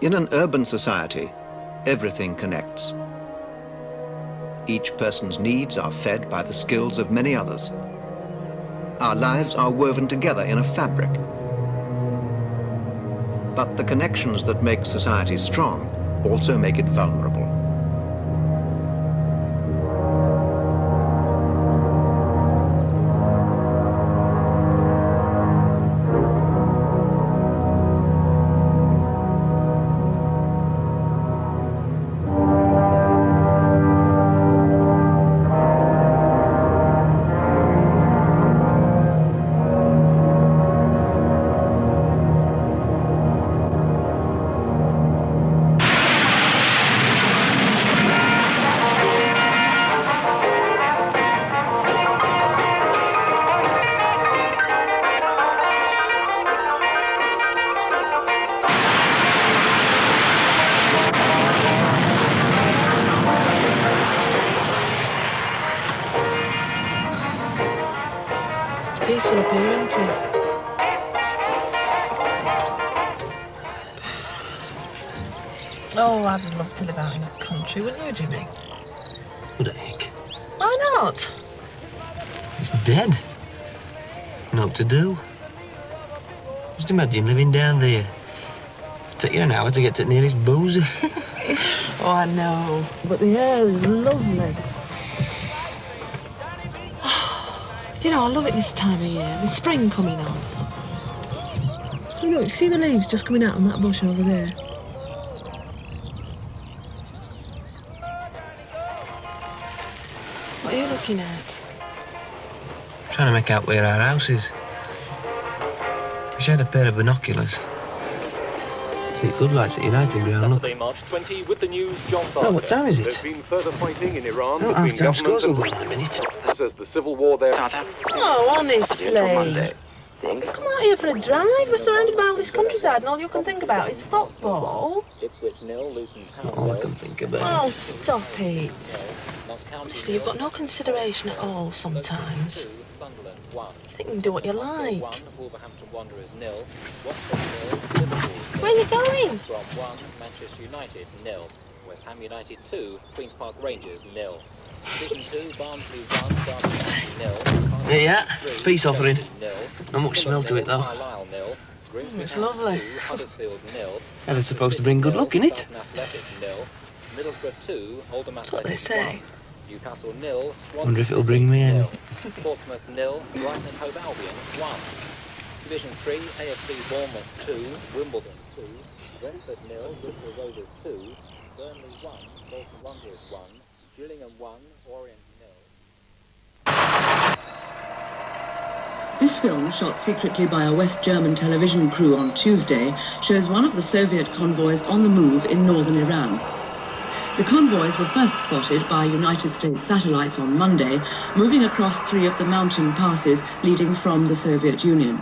In an urban society, everything connects. Each person's needs are fed by the skills of many others. Our lives are woven together in a fabric. But the connections that make society strong also make it vulnerable. Peaceful up here, isn't it? Oh, I'd love to live out in the country, wouldn't you, Jimmy? What the heck? Why not? It's dead. Nothing to do. Just imagine living down there. Take you an hour to get to the nearest boozer. Oh, I know. But the air is lovely. You know, I love it this time of year. The spring coming on. You look, see the leaves just coming out on that bush over there? What are you looking at? Trying to make out where our house is. Wish I had a pair of binoculars. See floodlights at United Ground, look. Saturday, March 20, with the news, John Barker. Oh, what time is it? There's been further fighting in Iran Oh, between half-time scores will government go in a minute. says the civil war there. Oh, honestly. Come out here for a drive. We're surrounded by all this countryside and all you can think about is football. That's not all I can think about. Oh, stop it. Honestly, you've got no consideration at all sometimes. You think you can do what you like. Where are you going? Manchester United 0. West Ham United 2. Queen's Park Rangers 0. Season 2. Barnsley 1. Derby 0. There you are. It's peace offering. Not much smell to it though. Carlisle 0. It's lovely. Huddersfield 0. Yeah, they're supposed to bring good luck, innit? Athletic 0. Middlesbrough 2. Oldham That's what they Athletic say. 1. Newcastle 0. Wonder if it'll bring me in. Portsmouth 0. Brighton and Hove Albion 1. Division 3. AFC Bournemouth 2. Wimbledon 2. Brentford 0. Bristol Rovers 2. Burnley 1. Bolton Wanderers 1. Gillingham 1. Orient 0. This film, shot secretly by a West German television crew on Tuesday, shows one of the Soviet convoys on the move in northern Iran. The convoys were first spotted by United States satellites on Monday, moving across 3 of the mountain passes leading from the Soviet Union.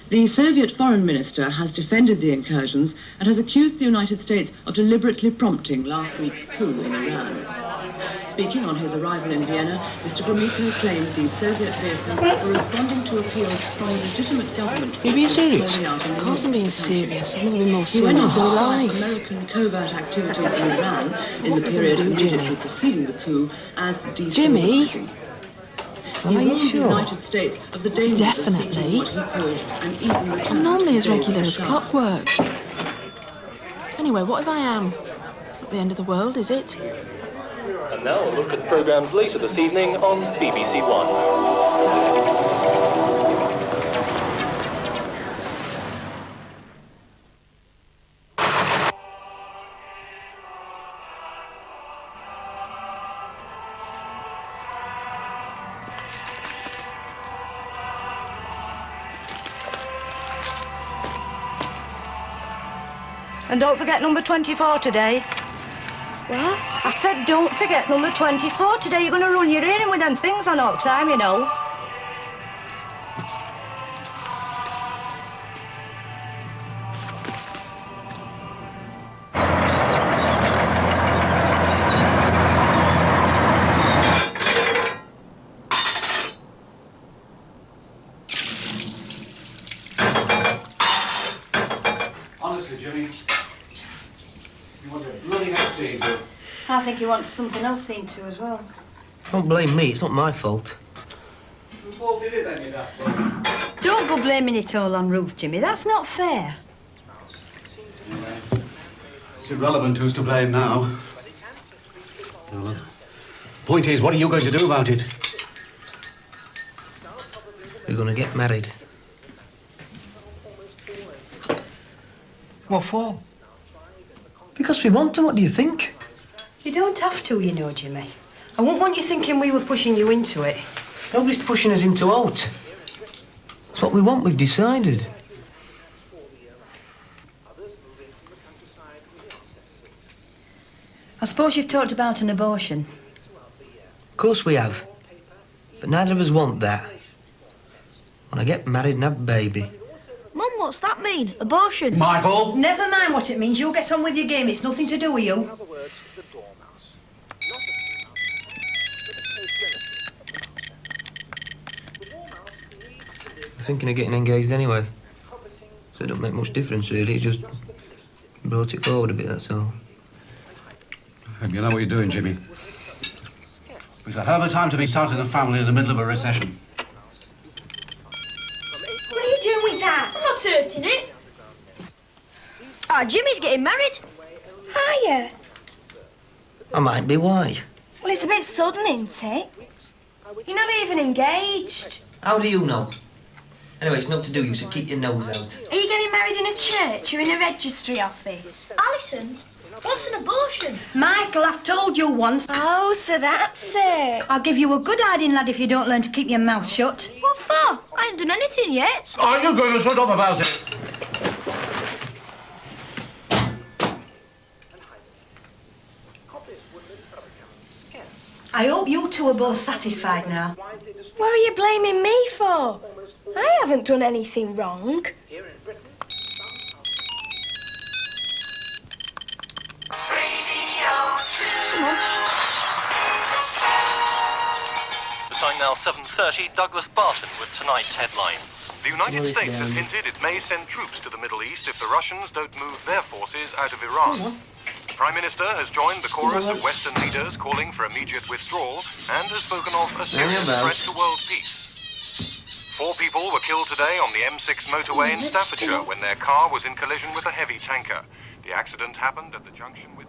The Soviet foreign minister has defended the incursions and has accused the United States of deliberately prompting last week's coup in Iran. Speaking on his arrival in Vienna, Mr. Gromyko claims these Soviet vehicles were responding to appeals from a legitimate government. Are you being serious? Of course I'm being serious. I've never been more He went on serious to in describe life. American covert activities in Iran in the period immediately preceding the coup as destabilizing. Are you He warned the sure? United States of the dangers of seeking Definitely. what he called an easy return I'm normally to as the days regular of as Shah. clockwork. Anyway, what if I am? It's not the end of the world, is it? And now a look at programmes later this evening on BBC One. And don't forget number 24 today. What? I said don't forget number 24 today. You're going to run your ear with them things on all the time, you know. Honestly, Jimmy, You want a bloody that scene to. I think he wants something else seen to as well. Don't blame me, it's not my fault. Whose fault is it then, you daft boy? Don't go blaming it all on Ruth, Jimmy. That's not fair. It's irrelevant who's to blame now. No. Point is, what are you going to do about it? We're gonna get married. What for? Because we want to, what do you think? You don't have to, you know, Jimmy. I wouldn't want you thinking we were pushing you into it. Nobody's pushing us into out. It's what we want, we've decided. I suppose you've talked about an abortion. Of course we have. But neither of us want that. When I get married and have a baby. Mum, what's that mean? Abortion? Michael! Never mind what it means. You get on with your game. It's nothing to do with you. We're thinking of getting engaged anyway. So it don't make much difference, really. It just brought it forward a bit, that's all. You know what you're doing, Jimmy. It's a hell of a time to be starting a family in the middle of a recession. What are you doing with that? I'm not hurting it. Ah, Jimmy's getting married. Hiya. I might be, why? Well, it's a bit sudden, isn't it? You're not even engaged. How do you know? Anyway, it's not to do you, so keep your nose out. Are you getting married in a church or in a registry office? Alison, what's an abortion? Michael, I've told you once. Oh, so that's it. I'll give you a good hiding, lad, if you don't learn to keep your mouth shut. What for? I ain't done anything yet. Are you going to shut up about it? I hope you two are both satisfied now. What are you blaming me for? I haven't done anything wrong. Come on. The time now 7:30, Douglas Barton with tonight's headlines. The United States has hinted it may send troops to the Middle East if the Russians don't move their forces out of Iran. The Prime Minister has joined the chorus of Western leaders calling for immediate withdrawal and has spoken of a serious threat to world peace. 4 people were killed today on the M6 motorway in Staffordshire when their car was in collision with a heavy tanker. The accident happened at the junction with...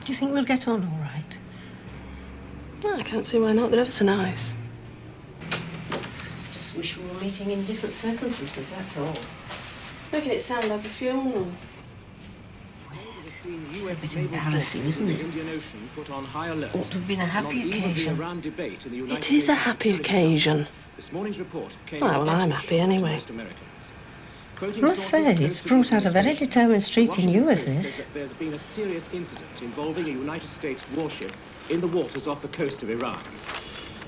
Do you think we'll get on all right? No, I can't see why not. They're ever so nice. Just wish we were meeting in different circumstances, that's all. Making it sound like a funeral. It's a bit embarrassing, isn't it? Ought to have been a happy occasion. It is a happy occasion. Well, I'm happy anyway. I must say, it's brought out a very determined streak in you, as this. There's been a serious incident involving a United States warship in the waters off the coast of Iran.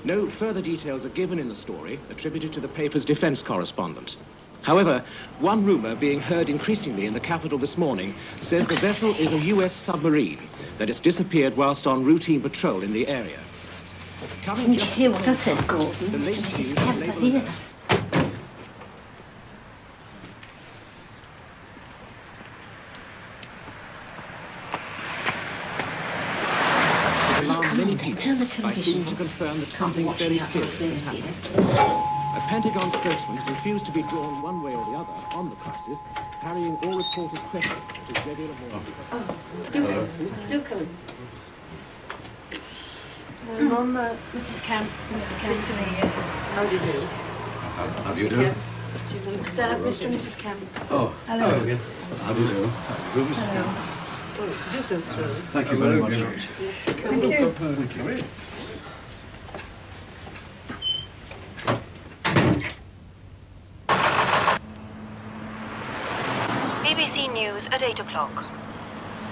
No further details are given in the story, attributed to the paper's defense correspondent. However, one rumor being heard increasingly in the capital this morning says the vessel is a US submarine, that it's disappeared whilst on routine patrol in the area. Didn't you hear what I said, Gordon? Mr. and Mrs. Kemp are here. Many people by seeming to confirm that something very serious has happened. A Pentagon spokesman has refused to be drawn one way or the other on the crisis, parrying all reporters' questions at his regular morning. Do come. Mum, Mrs. Kemp. Mr. Kemp. Nice to meet you. How do you do? How do you do? Dad, Mr. and Mrs. Kemp. Oh, hello again. How do you do? Rooms? Do go through. Thank you very much. Thank you. Thank you. BBC News at 8 o'clock.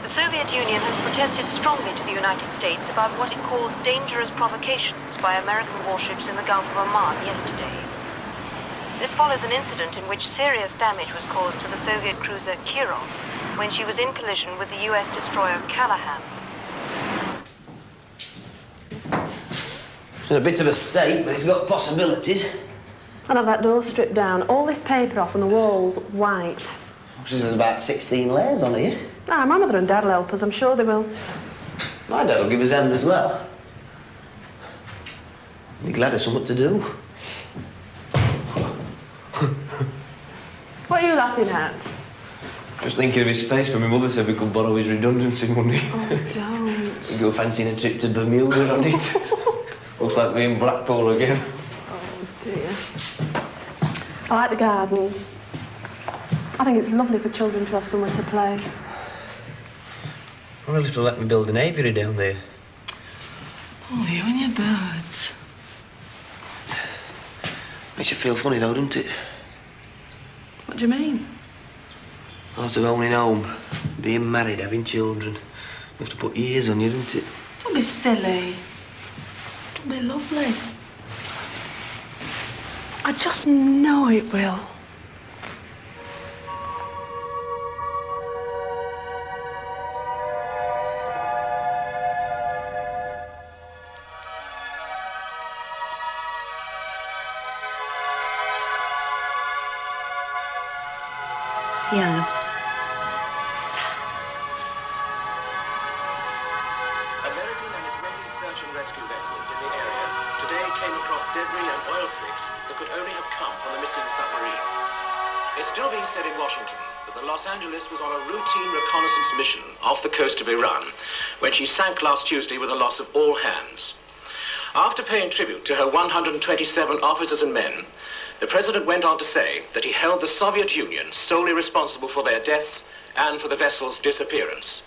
The Soviet Union has protested strongly to the United States about what it calls dangerous provocations by American warships in the Gulf of Oman yesterday. This follows an incident in which serious damage was caused to the Soviet cruiser Kirov when she was in collision with the US destroyer Callahan. It's in a bit of a state, but it's got possibilities. I'll have that door stripped down, all this paper off and the walls white. There's about 16 layers on here. Ah, my mother and dad will help us, I'm sure they will. My dad will give us hand as well. Be glad of something to do. What are you laughing at? Just thinking of his face when my mother said we could borrow his redundancy money. Oh, don't. We go fancying a trip to Bermuda on it. Looks like we're in Blackpool again. Oh, dear. I like the gardens. I think it's lovely for children to have somewhere to play. Well, if they'll let me build an aviary down there. Oh, you and your birds. Makes you feel funny, though, doesn't it? What do you mean? Thought of owning home, being married, having children. You have to put years on you, don't it? Don't be silly. Don't be lovely. I just know it will. Yeah. American and Israeli search and rescue vessels in the area today came across debris and oil slicks that could only have come from the missing submarine. It's still being said in Washington that the Los Angeles was on a routine reconnaissance mission off the coast of Iran when she sank last Tuesday with the loss of all hands. After paying tribute to her 127 officers and men, the president went on to say that he held the Soviet Union solely responsible for their deaths and for the vessel's disappearance.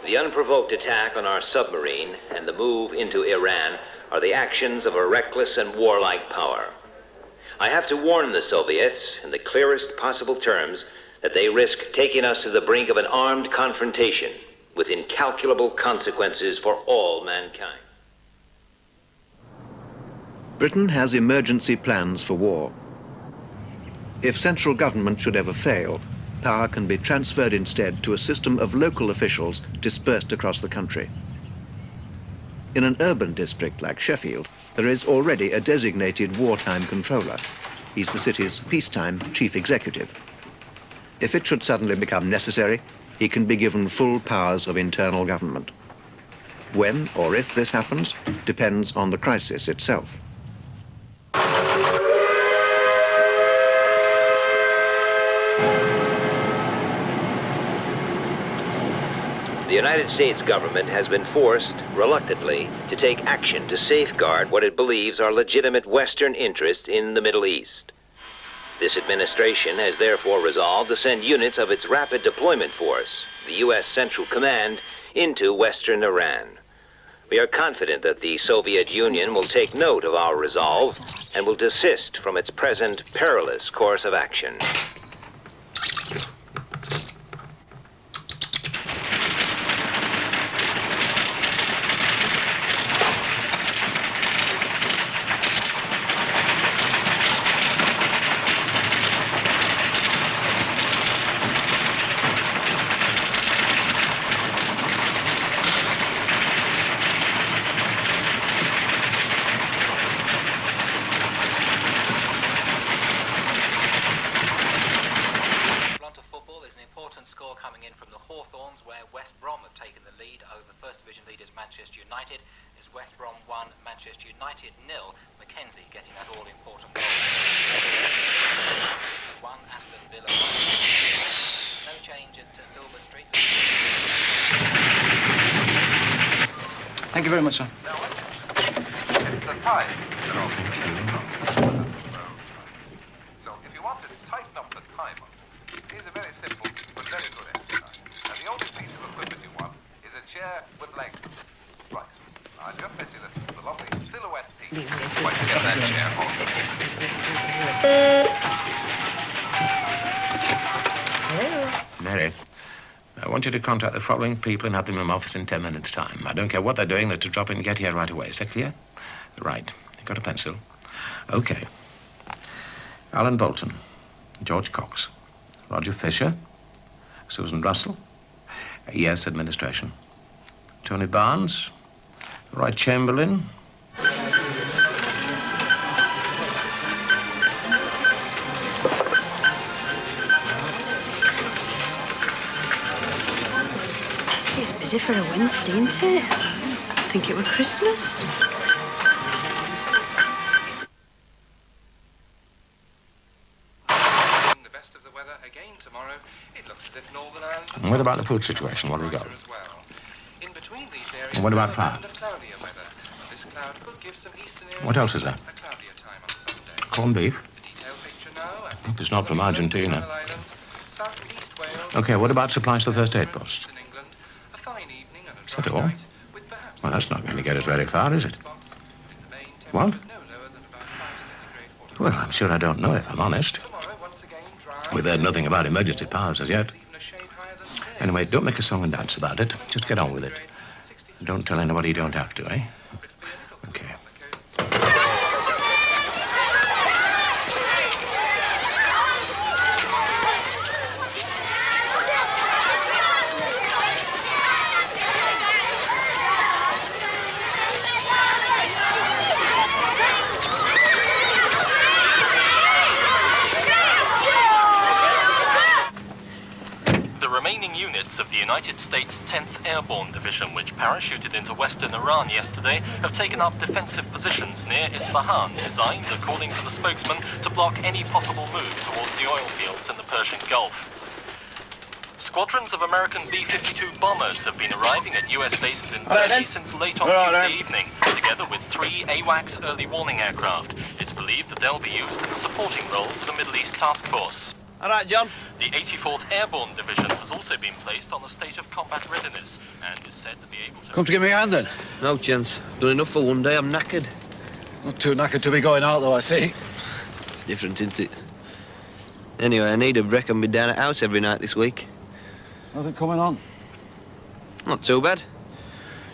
The unprovoked attack on our submarine and the move into Iran are the actions of a reckless and warlike power. I have to warn the Soviets in the clearest possible terms that they risk taking us to the brink of an armed confrontation with incalculable consequences for all mankind. Britain has emergency plans for war. If central government should ever fail, power can be transferred instead to a system of local officials dispersed across the country. In an urban district like Sheffield, there is already a designated wartime controller. He's the city's peacetime chief executive. If it should suddenly become necessary, he can be given full powers of internal government. When or if this happens depends on the crisis itself. The United States government has been forced, reluctantly, to take action to safeguard what it believes are legitimate Western interests in the Middle East. This administration has therefore resolved to send units of its Rapid Deployment Force, the U.S. Central Command, into Western Iran. We are confident that the Soviet Union will take note of our resolve and will desist from its present perilous course of action. Manchester United is West Brom 1, Manchester United 0. Mackenzie getting that all-important goal. 1, Aston Villa 1. No change at Filbert Street. Thank you very much, sir. It's the time. So if you want to tighten up the timer, here's a very simple but very good exercise. And the only piece of equipment you want is a chair with legs. Right. I'll just let you listen to the lovely silhouette piece. Once you get that chair home. Mary, want you to contact the following people and have them in my office in 10 minutes' time. I don't care what they're doing, they're to drop in and get here right away. Is that clear? Right. You got a pencil? Okay. Alan Bolton, George Cox, Roger Fisher, Susan Russell, yes, administration. Tony Barnes, Roy Chamberlain. It's busy for a Wednesday, isn't it? I think it was Christmas. And what about the food situation? What have we got? And what about fire? What else is there? Corned beef? Hope it's not from Argentina. Okay, what about supplies to the first aid post? Is that all? Well, that's not going to get us very far, is it? What? Well, I'm sure I don't know, if I'm honest. We've heard nothing about emergency powers as yet. Anyway, don't make a song and dance about it. Just get on with it. Don't tell anybody you don't have to, eh? Okay. Of the United States 10th Airborne Division, which parachuted into western Iran yesterday, have taken up defensive positions near Isfahan, designed, according to the spokesman, to block any possible move towards the oil fields in the Persian Gulf. Squadrons of American B-52 bombers have been arriving at US bases in Turkey since late on Tuesday evening, together with 3 AWACS early warning aircraft. It's believed that they'll be used in a supporting role to the Middle East Task Force. All right, John. The 84th Airborne Division has also been placed on the state of combat readiness and is said to be able to... Come to give me a hand, then? No chance. Done enough for one day, I'm knackered. Not too knackered to be going out, though, I see. It's different, isn't it? Anyway, I need a break and be down at house every night this week. Nothing coming on? Not too bad.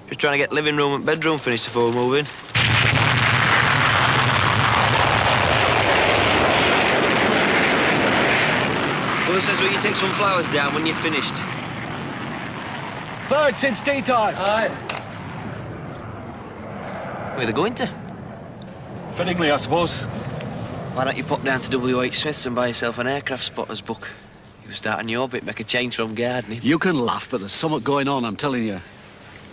Just trying to get living room and bedroom finished before moving. Mother says, will you take some flowers down when you're finished? Third since tea time. Aye. Where are they going to? Fittingly, I suppose. Why don't you pop down to W.H. Smith's and buy yourself an aircraft spotter's book? You start on your bit, make a change from gardening. You can laugh, but there's something going on, I'm telling you.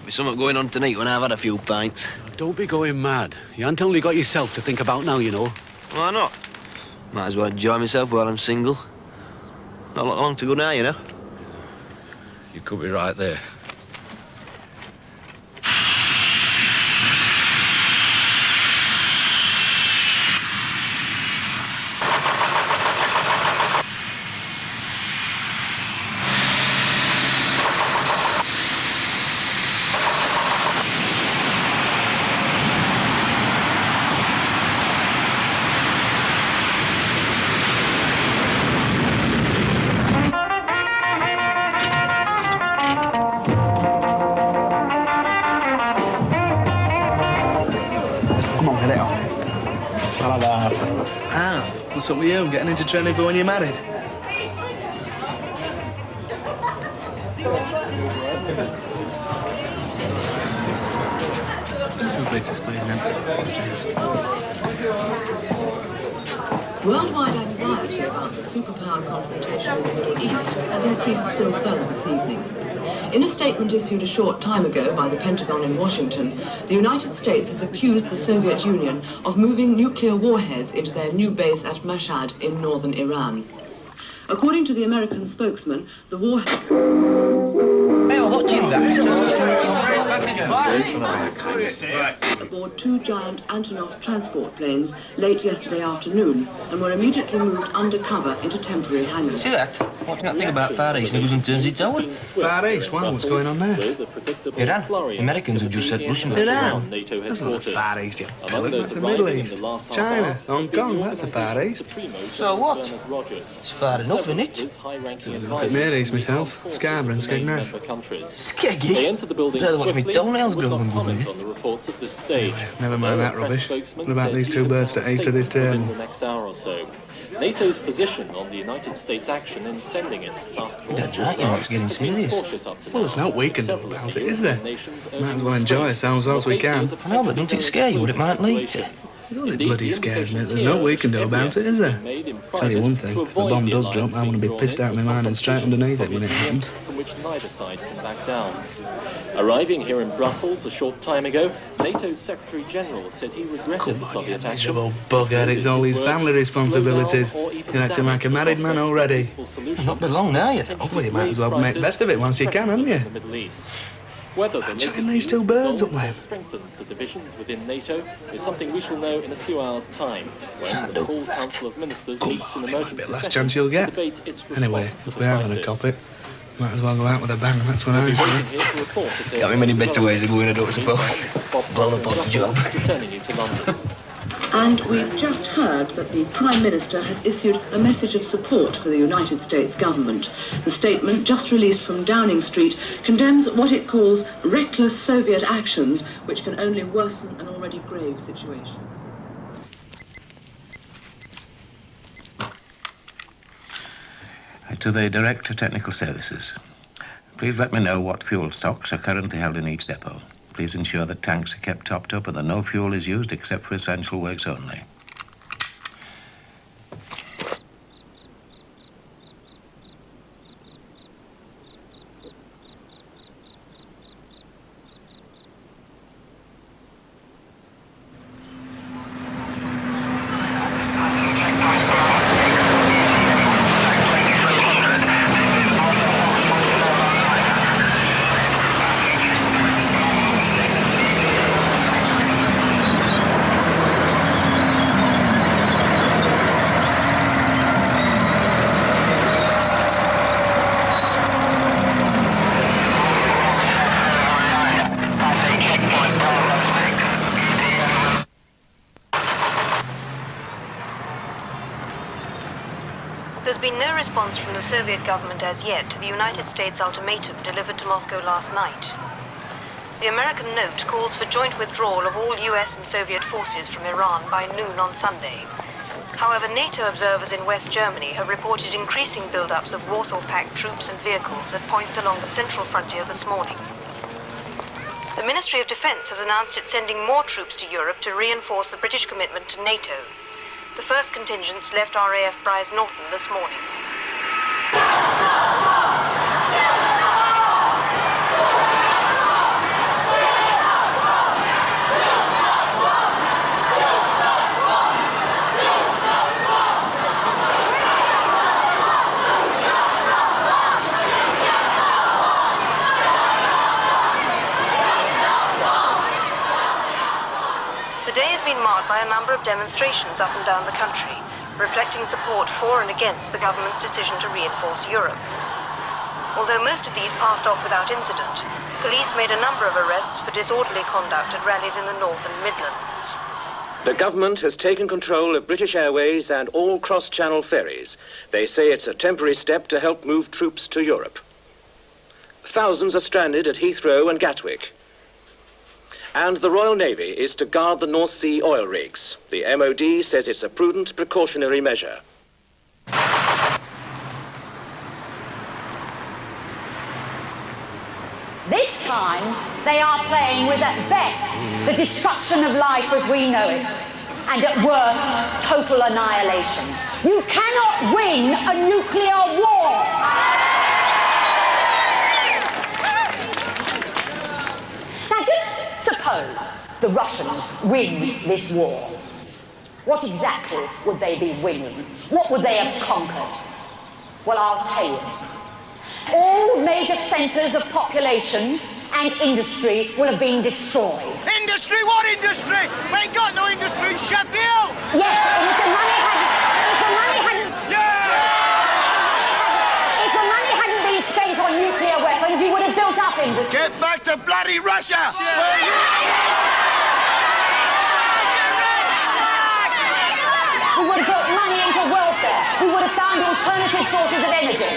There's something going on tonight when I've had a few pints. Don't be going mad. You haven't only got yourself to think about now, you know. Why not? Might as well enjoy myself while I'm single. Not long to go now, you know. You could be right there. What's up with you? Getting into training for when you're married? Two places, please, then. Worldwide anxiety about the superpower confrontation in the Middle East has increased still further this evening. In a statement issued a short time ago by the Pentagon in Washington, the United States has accused the Soviet Union of moving nuclear warheads into their new base at Mashhad in northern Iran. According to the American spokesman, the warhead... Hey, I'm watching that. aboard two giant Antonov transport planes late yesterday afternoon and were immediately moved undercover into temporary hangars. See that? Watching that thing about Far East and it goes and turns its over. Far East? Wow, what's going on there? Iran. Americans have just said Russian. Iran? That's not the Far East, you pillock. That's the Middle East. China, Hong Kong, that's the Far East. So what? It's far enough, isn't it? It's at Near East myself, Scarborough and Skegness. Skeggy? I'd rather watch me toenails grow than go there. Anyway, never mind that rubbish. What about these two birds to east of this table? NATO's position on the United States' action in sending its task force. That's right, you know, it's getting serious. Well, there's no we can do about it, is there? Might as well enjoy ourselves whilst we can. I know, but don't it scare you what it might lead to? It bloody scares me. There's no we can do about it, is there? Tell you one thing, if the bomb does drop, I'm going to be pissed out of my mind and straight underneath it when it happens. From which neither side can back down. Arriving here in Brussels a short time ago, NATO's Secretary-General said he regretted the Soviet action. Miserable bugger, it's all his family responsibilities. You're acting like a married man already. Not been long now, you know. Well, you might as well make the best of it once you can, haven't you? Whether the chucking these two birds up there. Strengthens the divisions within NATO is something we shall know in a few hours' time, when the full Council of Ministers meets in emergency Last chance you'll get. Anyway, if we are going to cop it, might as well go out with a bang, that's what I say. Got me many better ways of going, I don't suppose. Blow up on the job. And we've just heard that the Prime Minister has issued a message of support for the United States government. The statement, just released from Downing Street, condemns what it calls reckless Soviet actions, which can only worsen an already grave situation. To the Director Technical Services. Please let me know what fuel stocks are currently held in each depot. Please ensure that tanks are kept topped up and that no fuel is used except for essential works only. There's been no response from the Soviet government as yet to the United States ultimatum delivered to Moscow last night. The American note calls for joint withdrawal of all US and Soviet forces from Iran by noon on Sunday. However, NATO observers in West Germany have reported increasing buildups of Warsaw Pact troops and vehicles at points along the central frontier this morning. The Ministry of Defense has announced it's sending more troops to Europe to reinforce the British commitment to NATO. The first contingents left RAF Brize Norton this morning. The day has been marked by a number of demonstrations up and down the country, reflecting support for and against the government's decision to reinforce Europe. Although most of these passed off without incident, police made a number of arrests for disorderly conduct at rallies in the North and Midlands. The government has taken control of British Airways and all cross-channel ferries. They say it's a temporary step to help move troops to Europe. Thousands are stranded at Heathrow and Gatwick. And the Royal Navy is to guard the North Sea oil rigs. The MOD says it's a prudent precautionary measure. This time, they are playing with, at best, the destruction of life as we know it, and at worst, total annihilation. You cannot win a nuclear war! Now, just suppose the Russians win this war. What exactly would they be winning? What would they have conquered? Well, I'll tell you. All major centers of population and industry will have been destroyed. Industry? What industry? We ain't got no industry in Sheffield! Yes, and if the money hadn't been spent on nuclear weapons, you would have built up industry. Get back to bloody Russia! We would have put money into welfare. We would have found alternative sources of energy.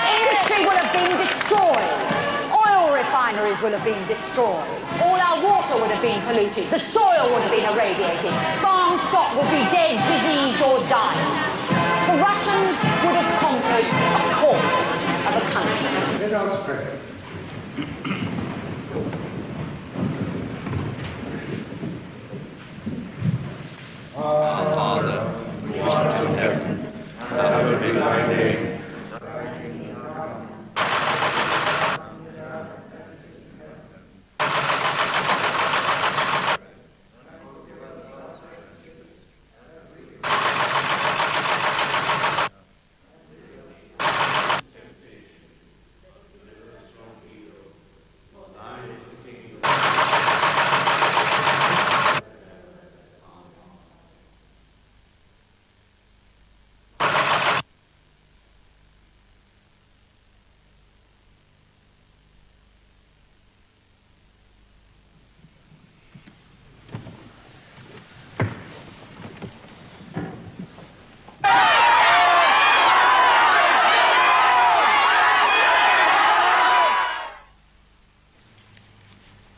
Industry will have been destroyed. Oil refineries will have been destroyed. All our water would have been polluted. The soil would have been irradiated. Farm stock would be dead, diseased or dying. The Russians would have conquered a corpse of a country. Let us pray. Our Father, who art in heaven, hallowed be thy name.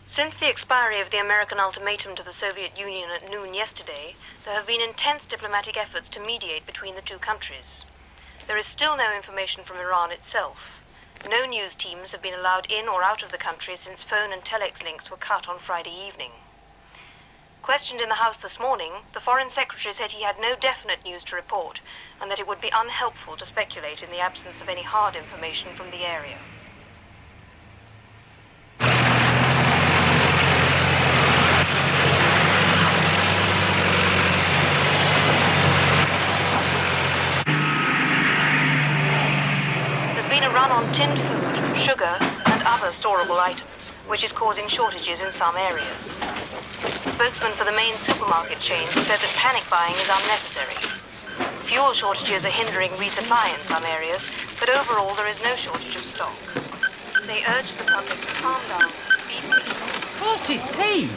Since the expiry of the American ultimatum to the Soviet Union at noon yesterday, there have been intense diplomatic efforts to mediate between the two countries. There is still no information from Iran itself. No news teams have been allowed in or out of the country since phone and telex links were cut on Friday evening. Questioned in the House this morning, the Foreign Secretary said he had no definite news to report and that it would be unhelpful to speculate in the absence of any hard information from the area. A run on tinned food, sugar, and other storable items, which is causing shortages in some areas. Spokesmen for the main supermarket chains have said that panic buying is unnecessary. Fuel shortages are hindering resupply in some areas, but overall there is no shortage of stocks. They urge the public to calm down. 40p?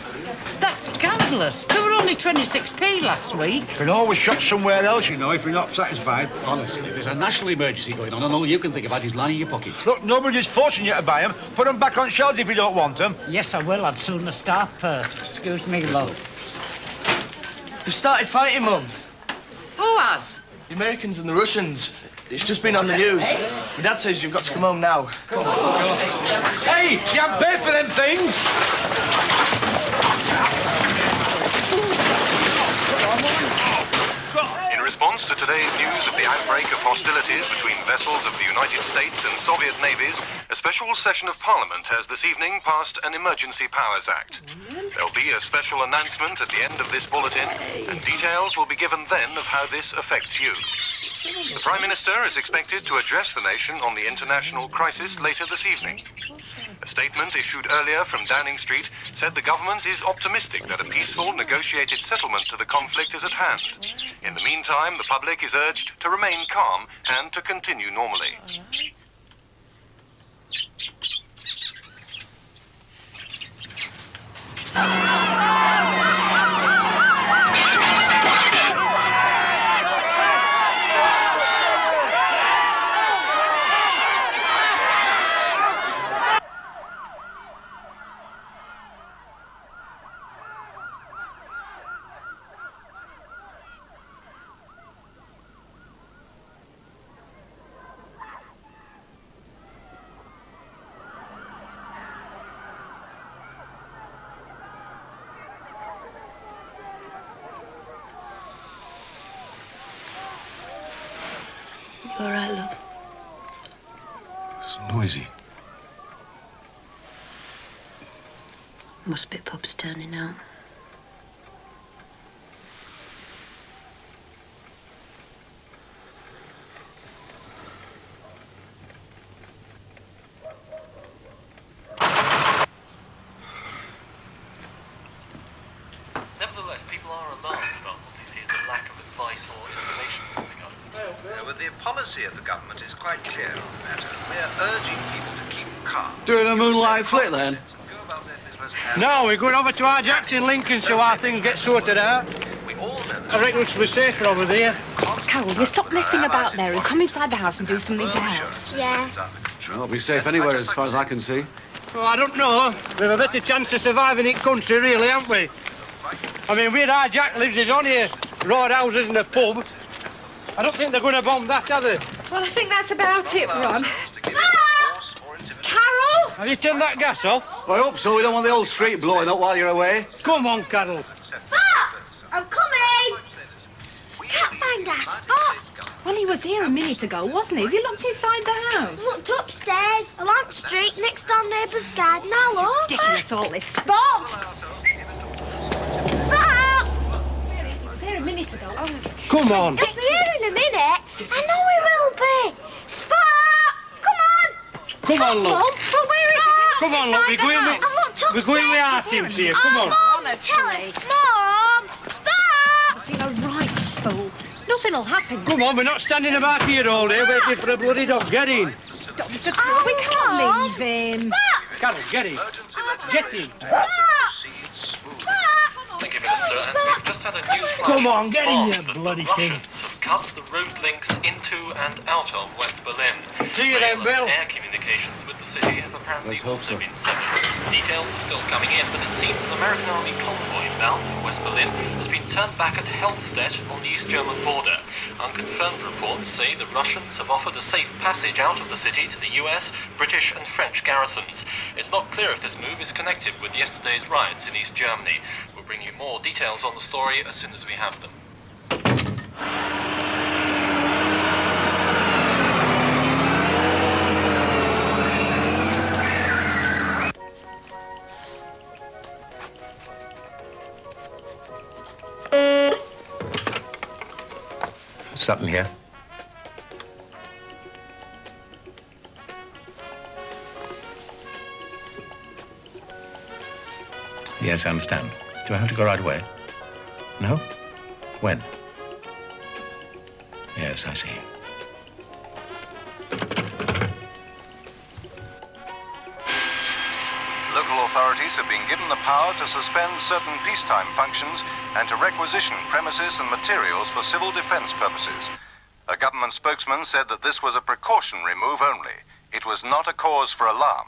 That's scandalous. There were only 26p last week. You can always shop somewhere else, you know, if you're not satisfied. Honestly, there's a national emergency going on, and all you can think about is lining your pockets. Look, nobody's forcing you to buy them. Put them back on shelves if you don't want them. Yes, I will. I'd sooner starve first. Excuse me, love. They've started fighting, Mum. Who has? The Americans and the Russians. It's just been on the news. My dad says you've got to come home now. Come on. Hey, you haven't paid for them things! In response to today's news of the outbreak of hostilities between vessels of the United States and Soviet navies, a special session of Parliament has this evening passed an Emergency Powers Act. There'll be a special announcement at the end of this bulletin, and details will be given then of how this affects you. The Prime Minister is expected to address the nation on the international crisis later this evening. A statement issued earlier from Downing Street said the government is optimistic that a peaceful, negotiated settlement to the conflict is at hand. In the meantime, the public is urged to remain calm and to continue normally. You all right, love? It's noisy. Must be pubs turning out. advice or information from the government? Well, the policy of the government is quite clear on the matter. We're urging people to keep calm. Doing a moonlight flick then? No, we're going over to our Jacks in Lincolnshire while things get sorted out. I reckon we should be safer over there. Carol, you stop messing about there and come inside the house and do something to help. Yeah. Well, be safe anywhere as far as I can see. Oh, I don't know. We've a better chance of surviving in country, really, haven't we? I mean, where our Jack lives is on here. Road houses and a pub. I don't think they're going to bomb that, are they? Well, I think that's about it, Ron. Carol! Have you turned that gas off? I hope so. We don't want the whole street blowing up while you're away. Come on, Carol. Spot! I'm coming! Can't find our Spot. Well, he was here a minute ago, wasn't he? Have you looked inside the house? Looked upstairs, along the street, next door neighbour's garden, all over. Ridiculous, all this. Spot! Spot! He was here a minute ago, honestly. Come on. He'll be here in a minute. I know he will be. Spot! Come on! Come on, look. But where is he? Come on, look. We're going with our teams here. Come on. Mom, tell him. Mom! Spot! You're a right fool. Nothing'll happen. Come on, we're not standing about here all day waiting for a bloody dog. Get in. Mr. Crow, we can't leave him. Carol, get in. Get in. Thank you, Minister. And we've just had a news flash. Come on, get in, that you the bloody thing. Russians have cut the road links into and out of West Berlin. See you then, Rail and Bill. air communications with the city have apparently also been severed. Details are still coming in, but it seems an American Army convoy bound for West Berlin has been turned back at Helmstedt on the East German border. Unconfirmed reports say the Russians have offered a safe passage out of the city to the US, British and French garrisons. It's not clear if this move is connected with yesterday's riots in East Germany. We'll bring you more details on the story as soon as we have them. Sutton here. Yes, I understand. Do I have to go right away? No? When? Yes, I see. Local authorities have been given the power to suspend certain peacetime functions and to requisition premises and materials for civil defense purposes. A government spokesman said that this was a precautionary move only. It was not a cause for alarm.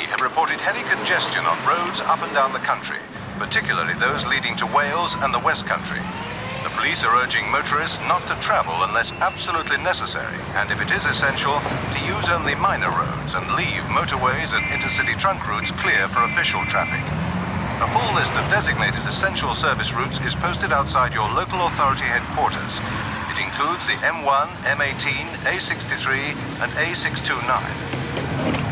Have reported heavy congestion on roads up and down the country, particularly those leading to Wales and the West Country. The police are urging motorists not to travel unless absolutely necessary, and if it is essential, to use only minor roads and leave motorways and intercity trunk routes clear for official traffic. A full list of designated essential service routes is posted outside your local authority headquarters. It includes the M1, M18, A63, and A629.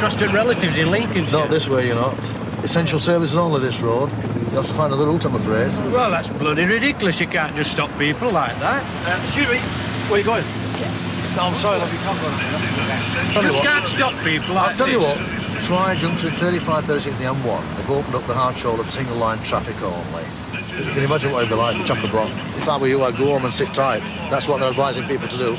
To relatives in Lincolnshire. Not this way, you're not. Essential service is only this road. You have to find another route, I'm afraid. Well, that's bloody ridiculous. You can't just stop people like that. Excuse me, where are you going? No, I'm sorry, love, you can't go. You just can't stop people like I'll tell you what, try junction 35, 36, the M1. They've opened up the hard shoulder for single line traffic only. You can imagine what it'd be like, chock-a-block. If I were you, I'd go home and sit tight. That's what they're advising people to do.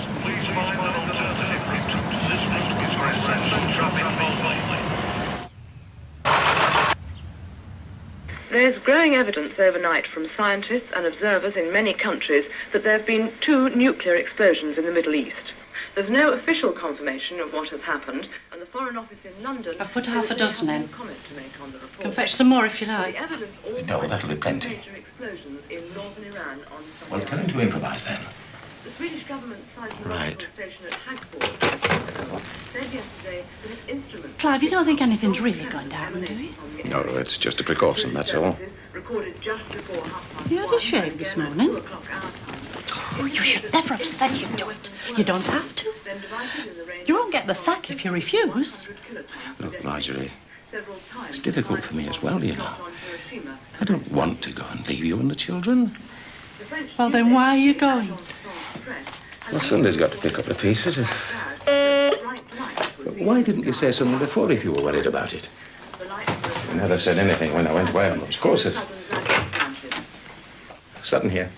There's growing evidence overnight from scientists and observers in many countries that there have been 2 nuclear explosions in the Middle East. There's no official confirmation of what has happened, and the Foreign Office in London... I've put half a dozen in. ...comment to make on the report. Can fetch some more if you like. The evidence also No, that'll be plenty. major explosions in northern Iran on Sunday. Well, tell him to improvise then. The Swedish government citing the Right. national station at Hagfors said yesterday that its instruments... Clive, you don't think anything's really going down, do you? No, it's just a precaution, that's all. Recorded just before 5:30. You had a shave this morning. Oh, you should never have said you'd do it. You don't have to. You won't get the sack if you refuse. Look, Marjorie, it's difficult for me as well, you know. I don't want to go and leave you and the children. Well, then why are you going? Well, somebody's got to pick up the pieces. But why didn't you say something before if you were worried about it? You never said anything when I went away on those courses. Sutton here.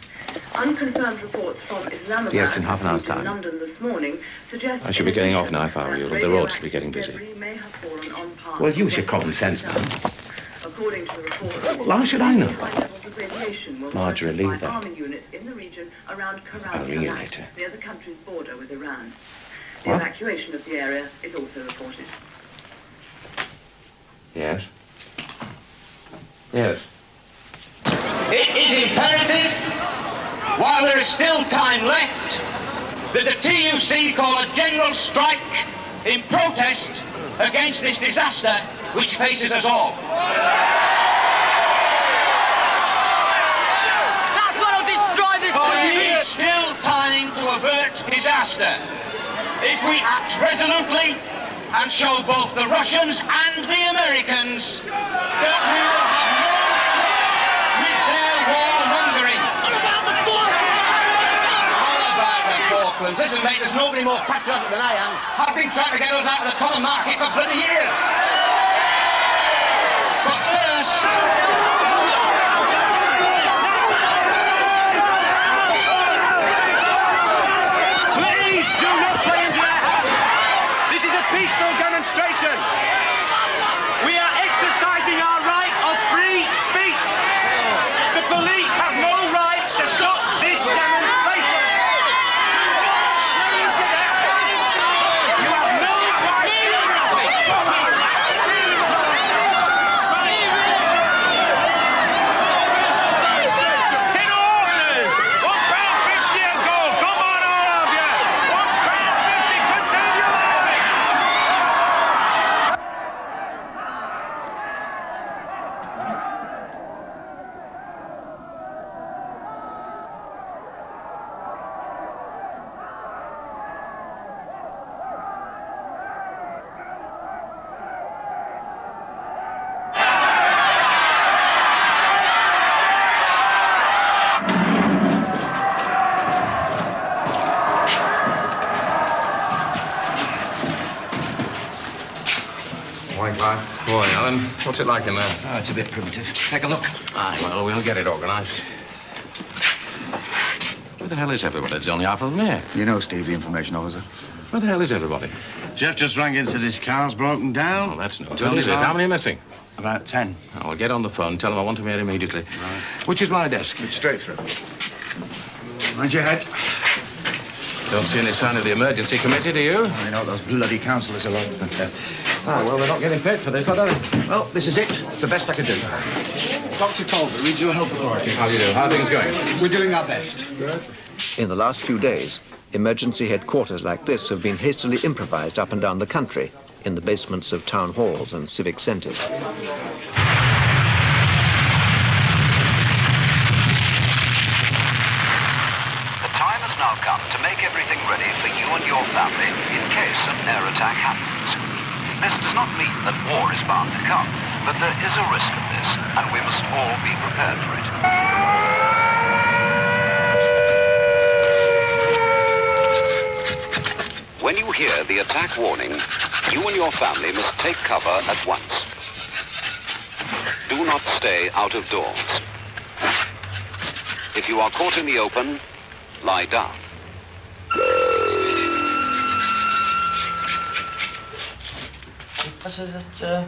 Unconfirmed reports from Islamabad... Yes, in half an hour's time. ...London this morning suggest... I should be getting off now if I were you. The roads will be getting busy. Well, use your common sense, man. According to the report... Well, how should I know? ...levels of radiation were Marjorie, leave that. army units in the region around I'll ring you later. near the country's border with Iran. The What? evacuation of the area is also reported. Yes? Yes. It is imperative, while there is still time left, that the TUC call a general strike in protest against this disaster which faces us all. That's what'll destroy this country! There is still time to avert disaster if we act resolutely and show both the Russians and the Americans that we will have no trouble with their warmongering. What about the Falklands? All about the Falklands. Listen, mate, there's nobody more patriotic than I am. I've been trying to get us out of the common market for bloody years. But first... Please do not play into their hands. This is a peaceful demonstration. We are exercising our right of free speech. The police have no right to stop this demonstration. You have no right to speak. Ten orders! £1.50 a goal. Come on, all of you. £1.50. Conserve your life. Why, Clive? Boy, Alan, what's it like in there? Oh, it's a bit primitive. Take a look. Aye, well, we'll get it organised. Where the hell is everybody? There's only half of them here. You know Steve, the information officer. Where the hell is everybody? Jeff just rang in, says his car's broken down. Oh, that's no good, is it? How many are missing? About 10. I'll get on the phone, tell them I want them here immediately. Right. Which is my desk? It's straight through. Mind your head. Don't see any sign of the emergency committee, do you? I know what those bloody councillors are like. Well, they're not getting paid for this, are they? Well, this is it. It's the best I can do. Dr. Tolver, Regional Health Authority. How do you do? How are things going? We're doing our best. In the last few days, emergency headquarters like this have been hastily improvised up and down the country in the basements of town halls and civic centres. The time has now come to make everything ready for you and your family in case an air attack happens. This does not mean that war is bound to come, but there is a risk of this, and we must all be prepared for it. When you hear the attack warning, you and your family must take cover at once. Do not stay out of doors. If you are caught in the open, lie down. officer that,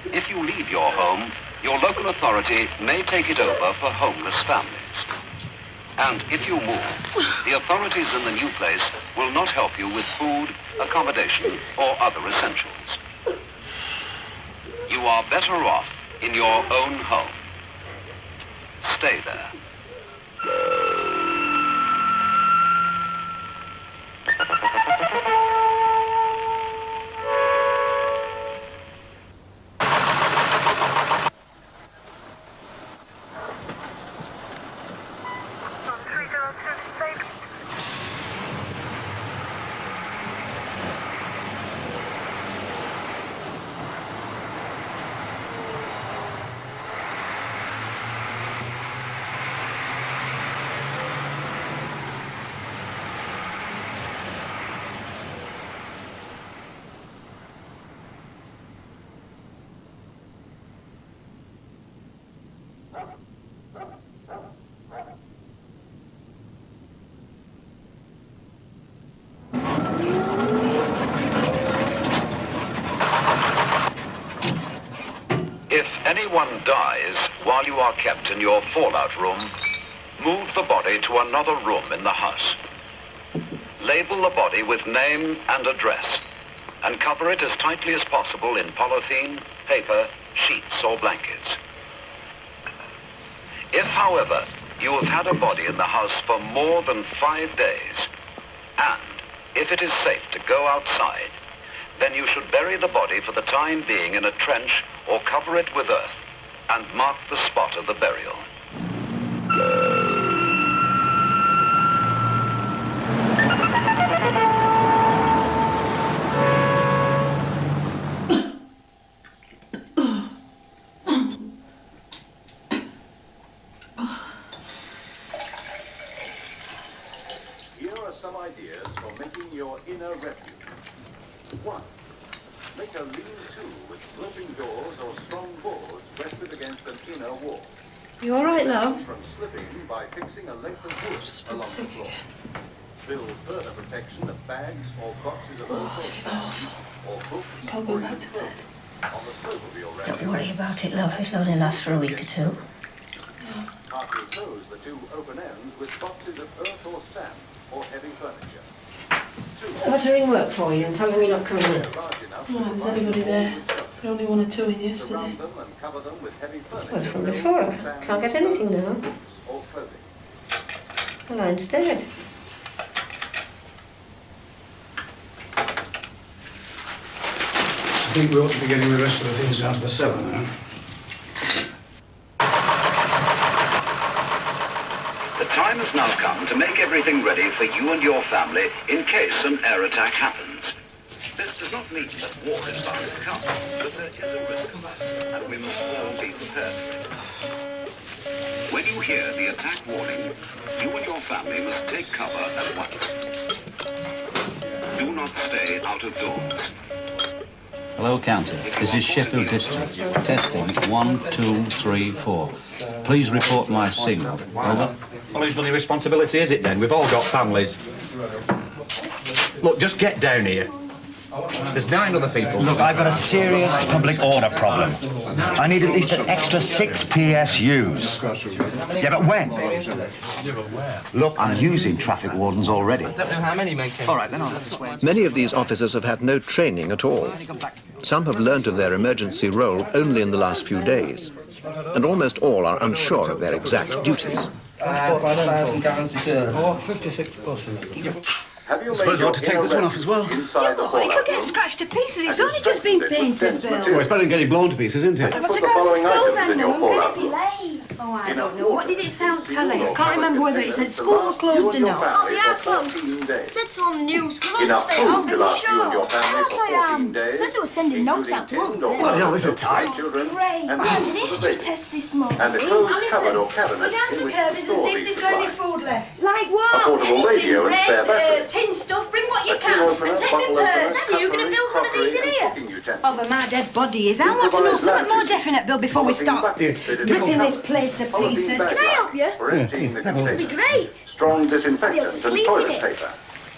If you leave your home, your local authority may take it over for homeless families. And if you move, the authorities in the new place will not help you with food, accommodation, or other essentials. You are better off in your own home. Stay there. If anyone dies while you are kept in your fallout room, move the body to another room in the house. Label the body with name and address, and cover it as tightly as possible in polythene, paper, sheets, or blankets. If, however, you have had a body in the house for more than 5 days, and if it is safe to go outside, then you should bury the body for the time being in a trench or cover it with earth and mark the spot of the burial. Here are some ideas for making your inner refuge. 1. Make a lean-to with sloping doors or strong boards rested against an inner wall. You all right, love? From slipping by fixing a length of wood along the floor. Build further protection of bags or boxes of old or books Can't go back to bed. on the slope of your Don't worry about it, love. It'll only last for a week or two. Partly close the two open ends with boxes of earth or sand or heavy furniture. I'll have to ring work for you and tell them you're not coming in. No, there's anybody there. There only 1 or 2 in yesterday. Well, some before. I can't get anything now. The line's dead. I think we ought to be getting the rest of the things down to the cellar now. The time has now come to make everything ready for you and your family in case an air attack happens. This does not mean that war is bound to come, but there is a risk of that, and we must all be prepared for it. When you hear the attack warning, you and your family must take cover at once. Do not stay out of doors. Hello, County. This is Sheffield District. Testing 1, 2, 3, 4. Please report my signal. Over. Well, whose bloody responsibility is it then? We've all got families. Look, just get down here. There's 9 other people. Look, I've got a serious public order problem. I need at least an extra 6 PSUs. Yeah, but when? Look, I'm using traffic wardens already. I don't know how many men came. All right, then I'll explain. Many of these officers have had no training at all. Some have learnt of their emergency role only in the last few days, and almost all are unsure of their exact duties. 5,000 guaranteed. 56 buses. I suppose you ought to take this one off as well. Inside the It'll get scratched to pieces. It's only just been painted, Bill. Well, it's better than getting blown to pieces, isn't it? What's it going to school then, Mum? I'm going to be late. Oh, I don't know. What did it sound telly? I can't remember whether it said schools were closed or not. Oh, they are closed. It said so on the news. We're going to stay home, are you sure? Of course I am. Said they were sending notes out to Mum. Well, no, it's a time. Great. We had an history test this morning. And a closed cupboard or cabinet Go down to Kirby's and see if they've got any food left. Like A what? portable radio and spare battery. Bread, tin stuff, bring what you can. And take me purse. Are you going to build one of these in here? Over my dead body is. I want to know something more definite, Bill, before we start ripping this place to pieces. Can I help you? For emptying the That'd be great. Strong I'll be able disinfectant to and sleep in toilet it. paper.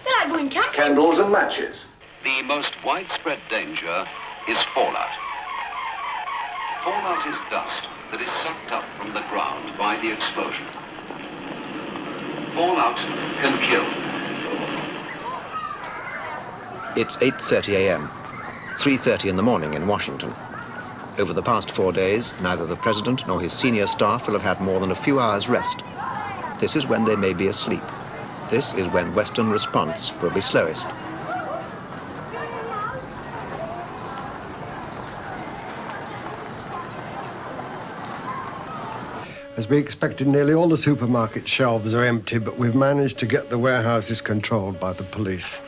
They're like going camping. Candles and matches. The most widespread danger is fallout. Fallout is dust that is sucked up from the ground by the explosion. Fallout can kill. It's 8:30 a.m., 3:30 in the morning in Washington. Over the past 4 days, neither the president nor his senior staff will have had more than a few hours' rest. This is when they may be asleep. This is when Western response will be slowest. As we expected, nearly all the supermarket shelves are empty, but we've managed to get the warehouses controlled by the police.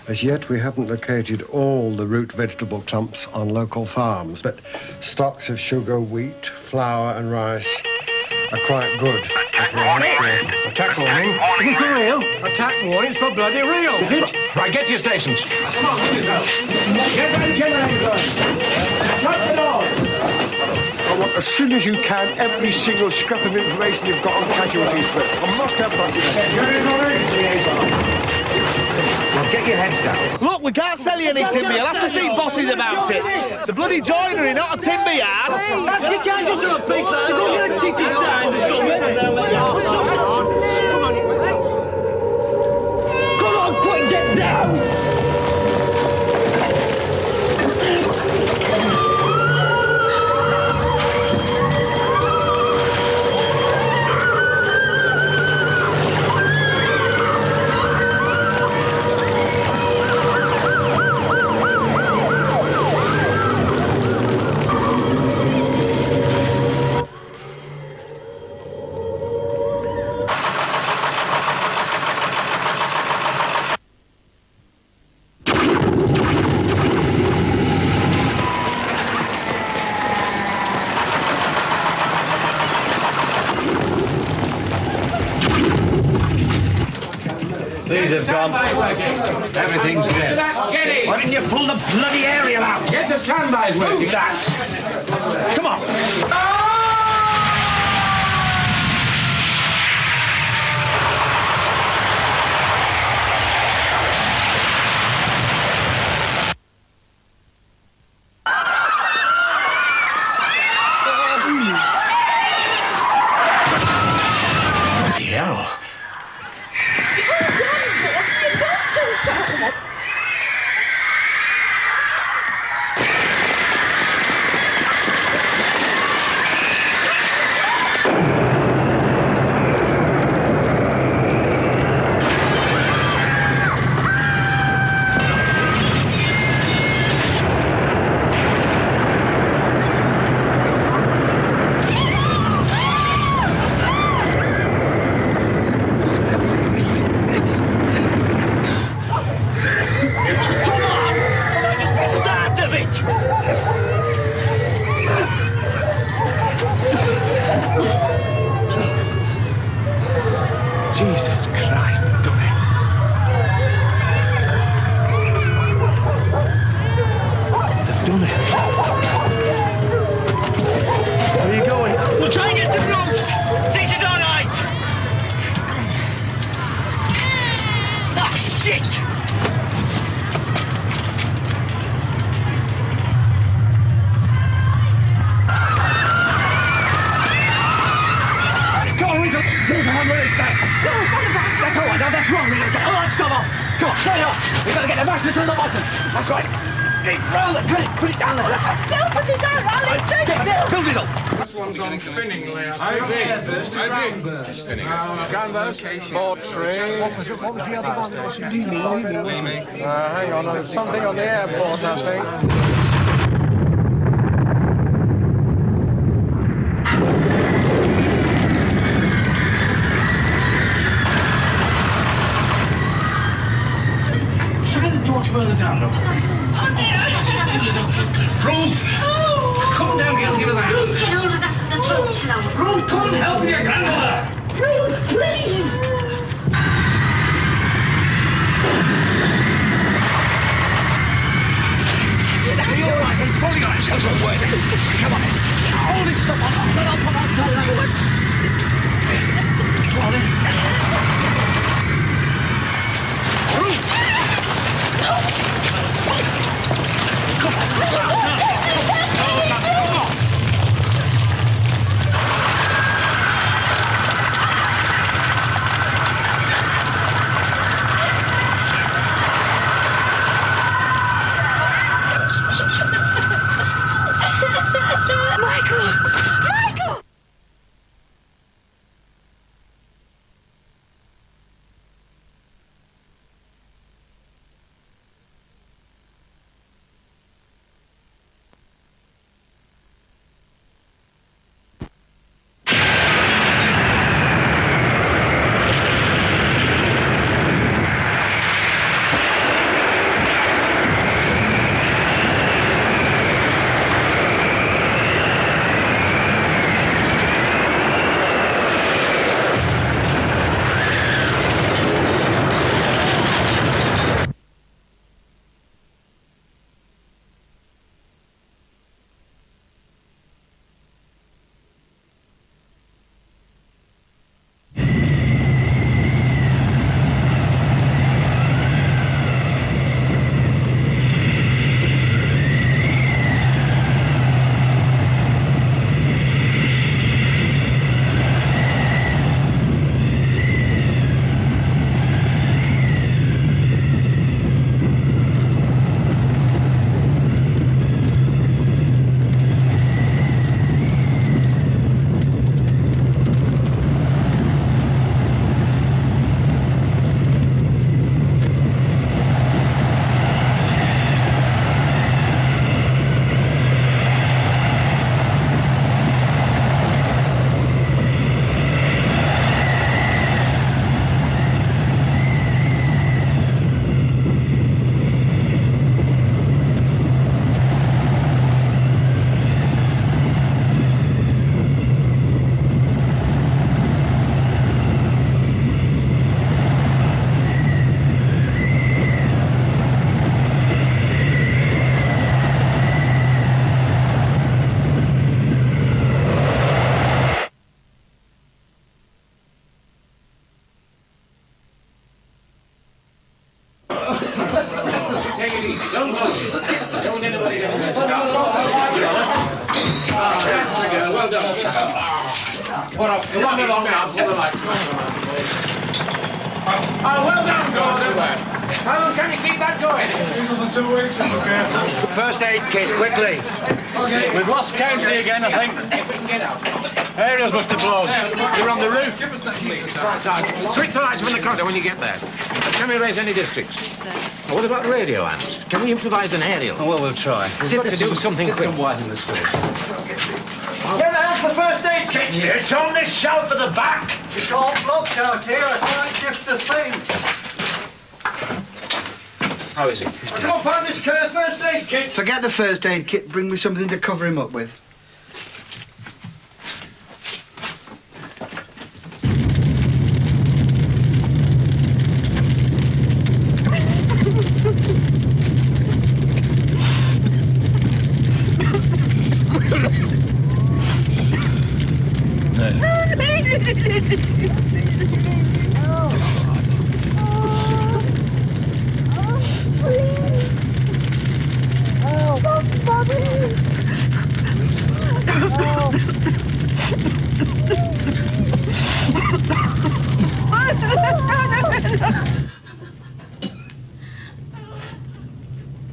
As yet, we haven't located all the root vegetable clumps on local farms, but stocks of sugar, wheat, flour and rice are quite good. Attack warning! Attack warning! Is it for real? Attack warning, it's for bloody real! Is it? Right, get to your stations. Come on, get yourself. Get that generator going. Shut the doors! I want, as soon as you can, every single scrap of information you've got on casualties, please. I must have that. Well, get your heads down. Look, we can't sell you any timber. You'll have to see bosses about it. It's a bloody joinery, not a timber yard. You can't just do a piece like that. Go get a titty sign or something. Come on, quick, get down! These have gone. Everything's dead. Why didn't you pull the bloody aerial out? Get the standbys working. Move that! Come on! Hell. Jesus Christ, they've done it. They've done it. Where are you going? We'll try and get to Bruce. See if she's all right. Oh, shit! Come on, Rita! Here's a hand release now. No, what about it? That's all right, now that's wrong. We're going to get all that stuff off. Come on, straight up. We've got to get the mattress to the bottom. That's right. Deep, roll it, put it down there, that's it. Bill, put this out, Alice, send it down. Build it up. This one's on spinning layout. I agree. Canvas, port string. What was the other one? Hang on, there's something on the airport, I think. Try the torch further down, look. Ruth! Come down here and give us a hand. Get hold of that with the torch now. Ruth, come and help your grandmother. Bruce, please! Are you all right? It's pulling on ourselves all the way. Come on. All this stuff on outside, I'll put outside now. Come on in. Ruth! Easy, don't move. Don't want anybody getting this stuff. That's the girl, well done. What up? You want along now, pull the lights on, I suppose. Oh, well done, Gordon. How long can you keep that going? Another 2 weeks, if we're careful. First aid kit, quickly. Okay. We've lost County again, I think. Get out. Aerials must have blown. You're on the roof. Give us that, please. Switch the lights from the conduit when you get there. Can we raise any districts? Oh, what about the radio ants? Can we improvise an aerial? Oh, well, we'll try. We've got to do something quick. White in the store. Where the hell's the first aid kit? It's on this shelf at the back. It's all blocked out here. I can't shift the thing. How is he? I can't find this first aid kit. Forget the first aid kit. Bring me something to cover him up with.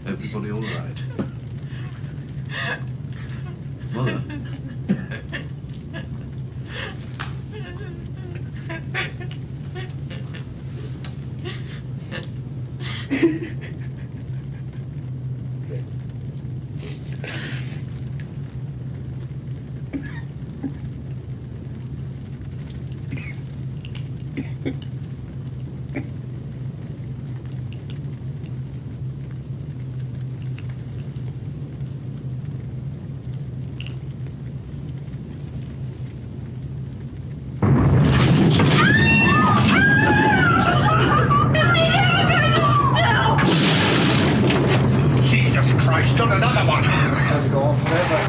Everybody all right? Mother? Jesus Christ, done another one. Has go on forever.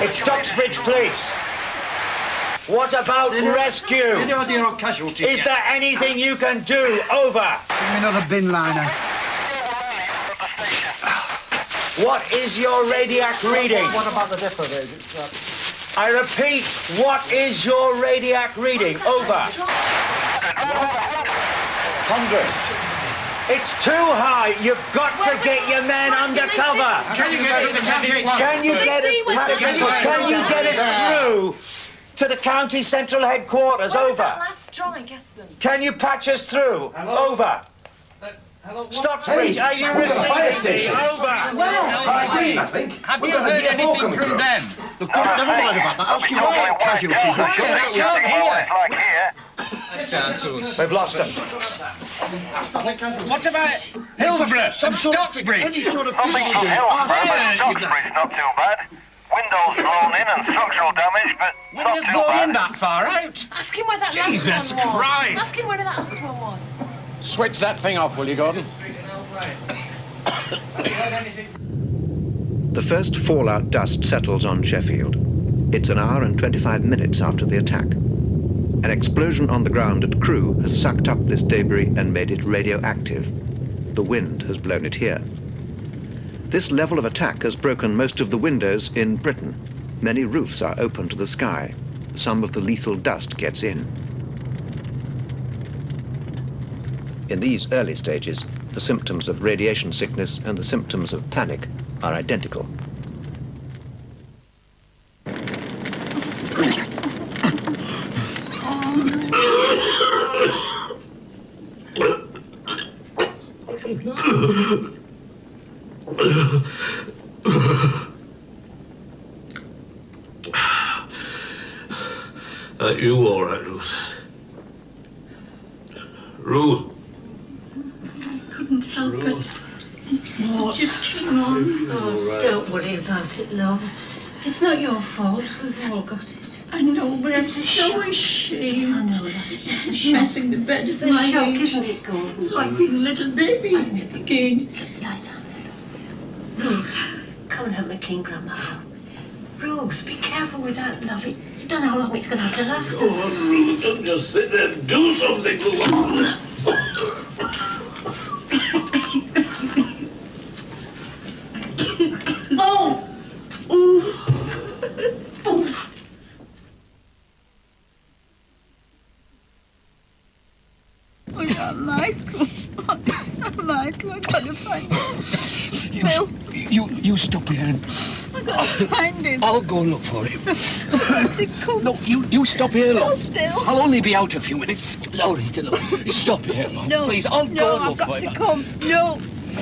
It's Stocksbridge Police. What about rescue? Any idea on casualties? Is there anything you can do? Over. Give me another bin liner. What is your radiac reading? What about the depot there? I repeat, what is your radiac reading? Over. 100. It's too high. You've got to get your men under cover. Can you get us to Can you get us through to the county central headquarters? Over. Can you patch us through? Over. Stocksbridge, are you receiving me? Over. I agree, I think. Have you heard anything from them? Look, never mind about that. Ask him what casualties We've lost them. What about Hillsborough and Stocksbridge? Nothing from Hillsborough, but Stocksbridge not too bad. Windows blown in and structural damage, but not Windows too blown bad. in that far out? Ask him where that Jesus last one was. Christ. Ask him where that last one was. Switch that thing off, will you, Gordon? The first fallout dust settles on Sheffield. It's an hour and 25 minutes after the attack. An explosion on the ground at Crewe has sucked up this debris and made it radioactive. The wind has blown it here. This level of attack has broken most of the windows in Britain. Many roofs are open to the sky. Some of the lethal dust gets in. In these early stages, the symptoms of radiation sickness and the symptoms of panic are identical. Are you all right, Ruth? Ruth? I couldn't help it. It just came on. Right. Don't worry about it, love. It's not your fault. We've all got it. I know, but I'm so ashamed. Yes, I know that. It's just the shock. Messing the bed at my age. Isn't it, Gordon? It's like being a little baby again. Lie down there, Ruth, come and help me clean Grandma. Ruth, be careful with that, love. You don't know how long it's going to have to last us. Go on, Ruth. Don't just sit there and do something. Go on. Oh! Oh! Michael, I can't find him. Bill, You stop here and I can't find him. I'll go look for him. Where's he come? No, you stop here, love. Bill. I'll only be out a few minutes. Laurita, look. Stop here, love. No, Please, I'll go I've look got for to him. come. No.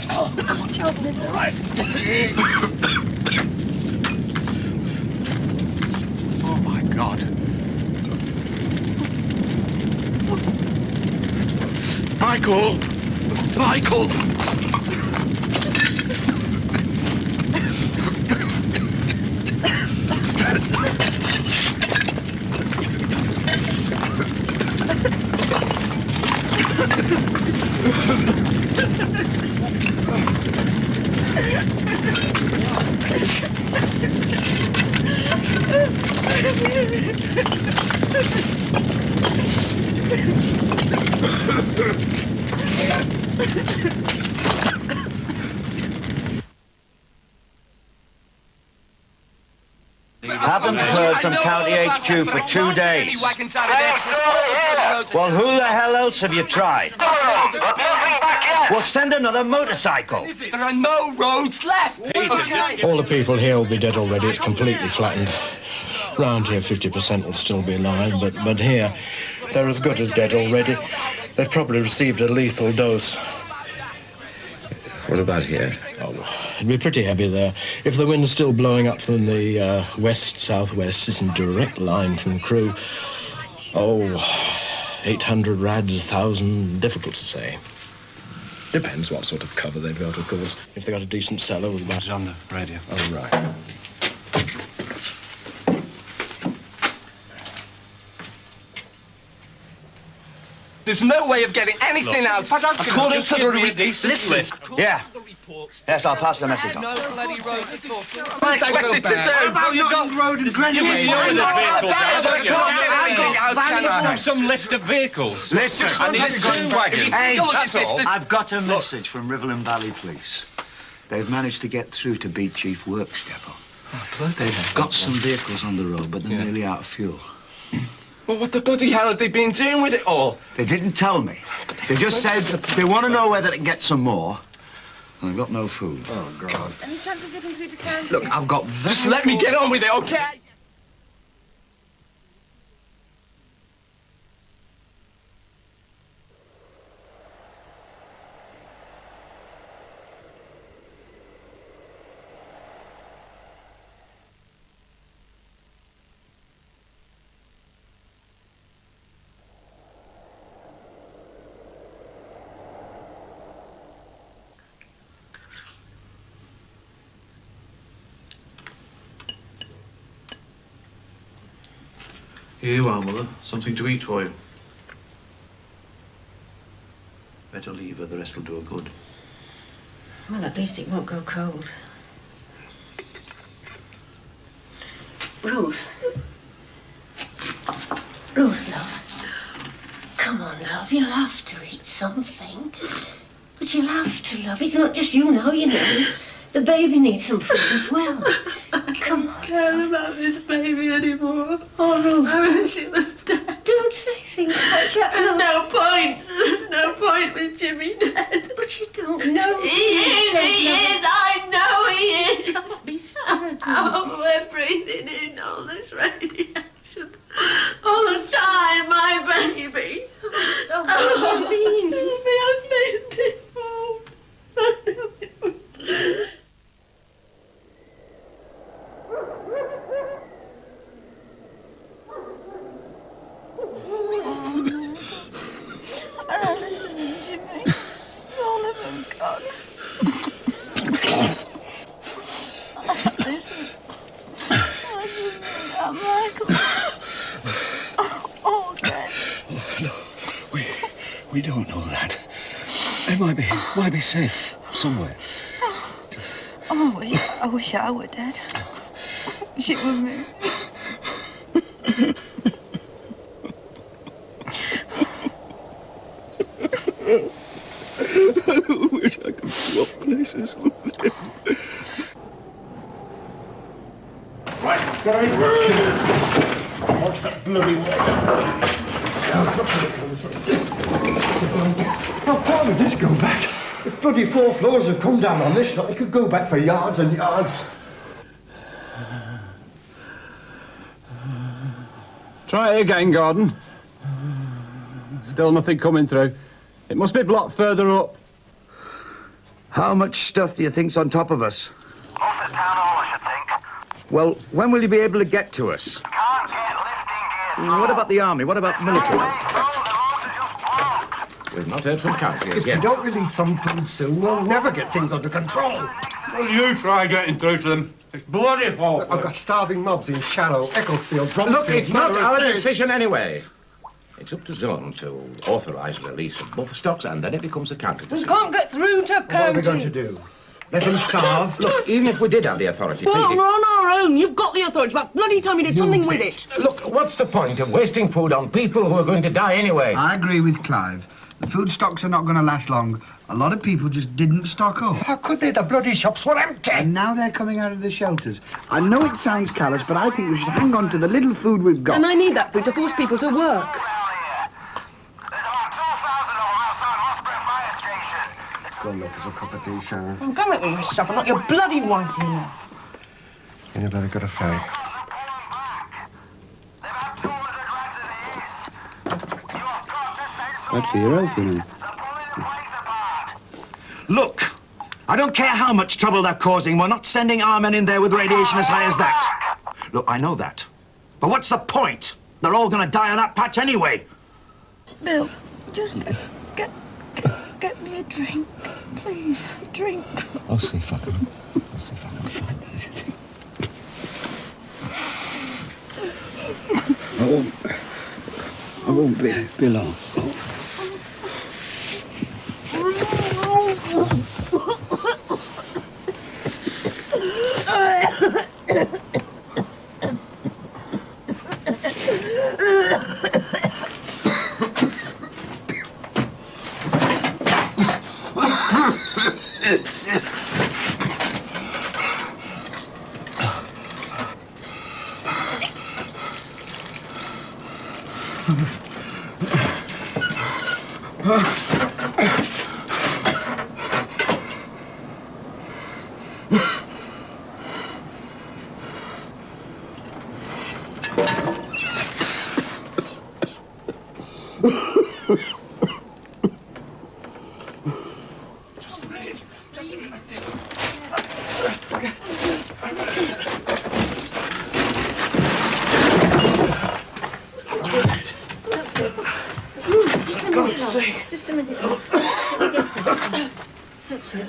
Oh, come on. Help me. All right. Oh, my God. Michael! Michael! Haven't heard from County HQ for 2 days. Well, who the hell else have you tried? Well, send another motorcycle. There are no roads left. All the people here will be dead already. It's completely flattened. Round here, 50% will still be alive, but here, they're as good as dead already. They've probably received a lethal dose. What about here? Oh, it'd be pretty heavy there. If the wind's still blowing up from the west-southwest, it's in direct line from Crewe. Oh, 800 rads, 1,000, difficult to say. Depends what sort of cover they've got, of course. If they've got a decent cellar with about... It's on the radio. Oh, right. There's no way of getting anything out according to the Listen. Yeah. Yes, I'll pass the message on. No bloody roads at all. What expect it to do? Well, you've got road and Greenway. Some list of vehicles. Listen, I need two wagons. Hey, that's all. I've got a message from Riverland Valley Police. They've managed to get through to Beat Chief Workstepper. They've got some vehicles on the road, but they're nearly out of fuel. Well, what the bloody hell have they been doing with it all? They didn't tell me. They just said they want to know whether they can get some more. And they've got no food. Oh, God. Any chance of getting through to county? Look, I've got Just let me get on with it, okay? Here you are, Mother. Something to eat for you. Better leave her, the rest will do her good. Well, at least it won't go cold. Ruth. Ruth, love. Come on, love. You'll have to eat something. But you'll have to, love. It's not just you now, you know. The baby needs some food as well. Come on. I don't care about this baby anymore. Oh, Ruth. I wish she was dead. Don't say things like that. There's no point. There's no point with Jimmy dead. But you don't know. He is. I know he is. Don't be scared. Oh, we're breathing in all this radiation. All the time, my baby. Oh, baby. Oh, listen, Jimmy. All of them gone. Listen. Michael. Oh, dead. No, we don't know that. They might be safe somewhere. Oh, I wish I were dead. Shit with me. I wish I could swap places with them. Right, Gary. Watch that bloody way. How far does this go back? If bloody 4 floors have come down on this lot, it could go back for yards and yards. Try it again, Gordon. Still nothing coming through. It must be blocked further up. How much stuff do you think's on top of us? Most of town hall, I should think. Well, when will you be able to get to us? Can't get lifting gear. What about the army? What about the military? We've not heard from counties If yet. we don't release some food soon, we'll never get things under control. Well, you try getting through to them. It's bloody awful. I've got starving mobs in Shallow, Ecclesfield, Look, Bromfield, it's not Marlborough our Stage. decision anyway. It's up to Zone to authorise the release of buffer stocks, and then it becomes a county We decision. can't get through to What are we going county. to do? Let them starve? Look, even if we did have the authority Well, feeding... we're on our own. You've got the authority, but bloody time you did something with it. Look, what's the point of wasting food on people who are going to die anyway? I agree with Clive. The food stocks are not going to last long. A lot of people just didn't stock up. How could they? The bloody shops were empty. And now they're coming out of the shelters. I know it sounds callous, but I think we should hang on to the little food we've got. And I need that food to force people to work. Go and make us a cup of tea, Sharon. I'm going with yourself. I'm not your bloody wife, you know. You better go to Faye. That's for your health, you know. Look, I don't care how much trouble they're causing. We're not sending our men in there with radiation as high as that. Look, I know that. But what's the point? They're all going to die on that patch anyway. Bill, just get me a drink. Please, a drink. I'll see if I can find anything. I won't be long. Just a minute. That's it.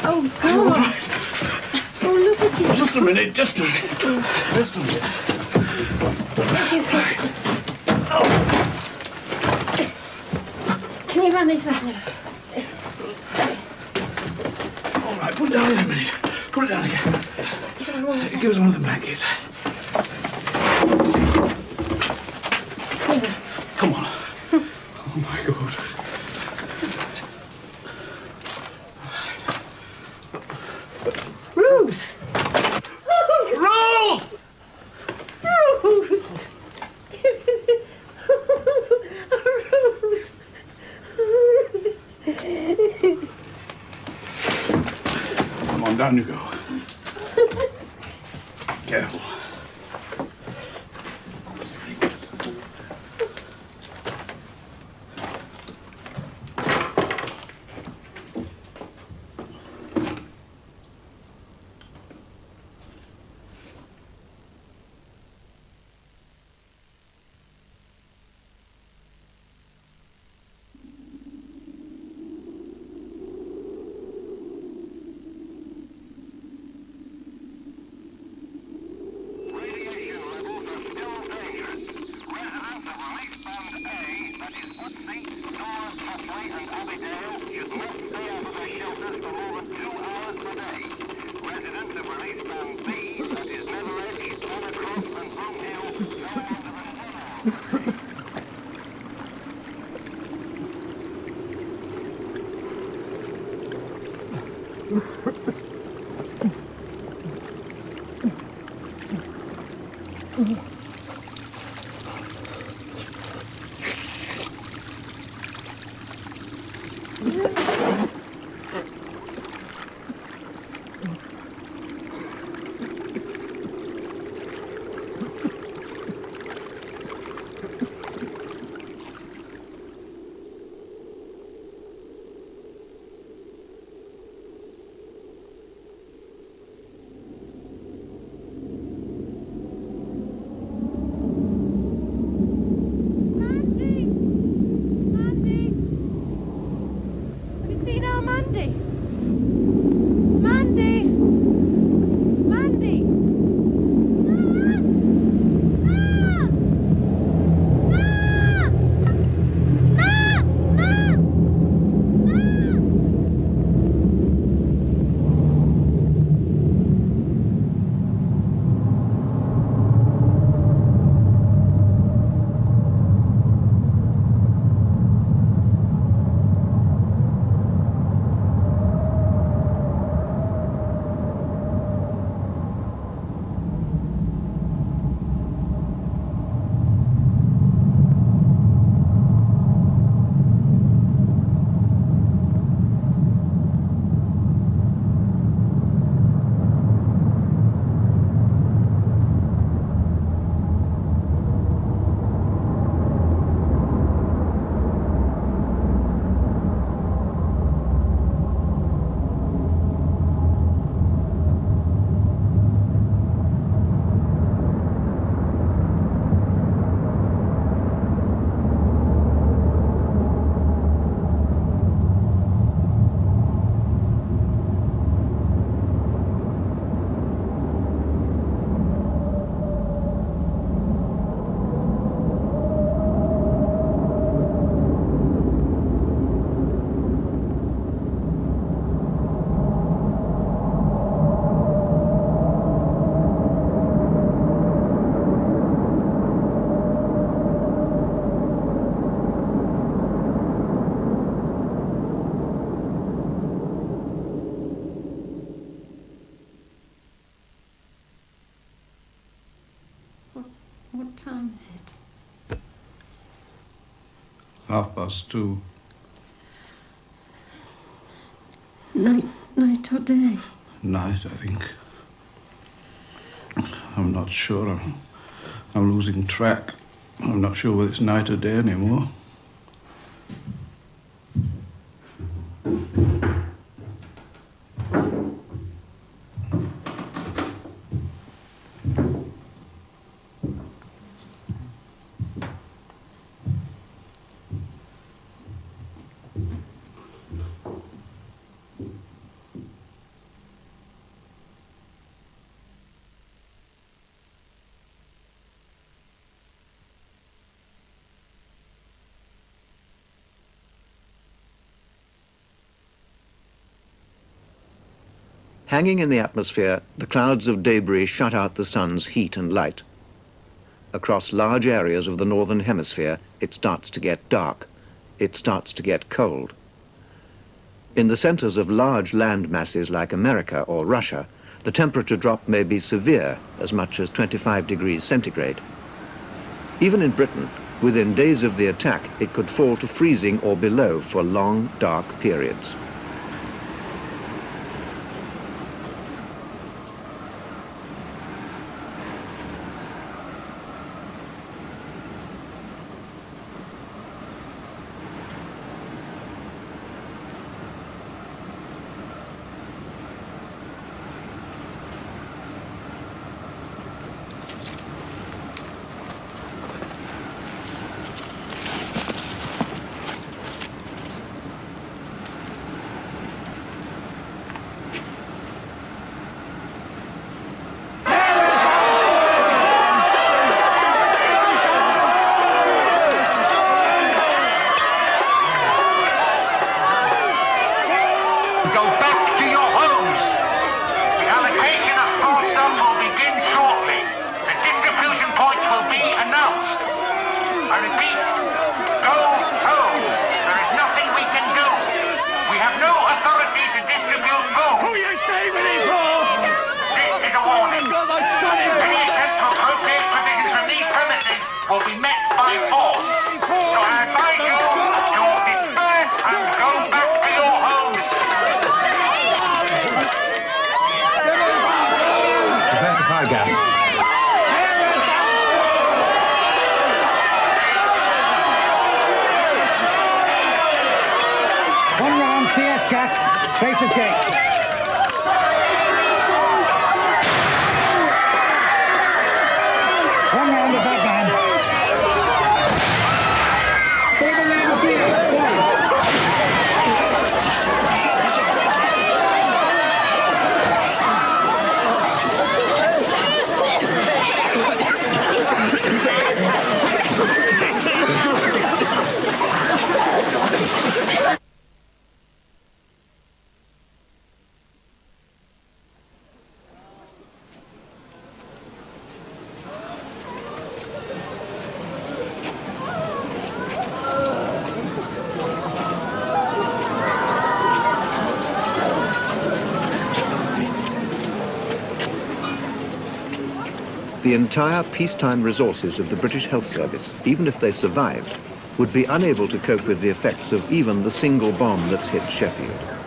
Oh, God. Oh, look at you. Just a minute, just a minute. Just a minute. Can you manage that? All right, put it down in a minute. Put it down again. Give us one of the blankets. Come on. Oh, my God. Ruth! Ruth! Come on, down you go. Careful. is it? 2:30. Night or day? Night, I think. I'm not sure. I'm losing track. I'm not sure whether it's night or day anymore. Hanging in the atmosphere, the clouds of debris shut out the sun's heat and light. Across large areas of the northern hemisphere, it starts to get dark. It starts to get cold. In the centers of large land masses like America or Russia, the temperature drop may be severe, as much as 25 degrees centigrade. Even in Britain, within days of the attack, it could fall to freezing or below for long, dark periods. Will be met by force. So I advise you to disperse and go back to your homes. Prepare to fire gas. One round, CS gas, face of gate. One round of that man. The entire peacetime resources of the British Health Service, even if they survived, would be unable to cope with the effects of even the single bomb that's hit Sheffield.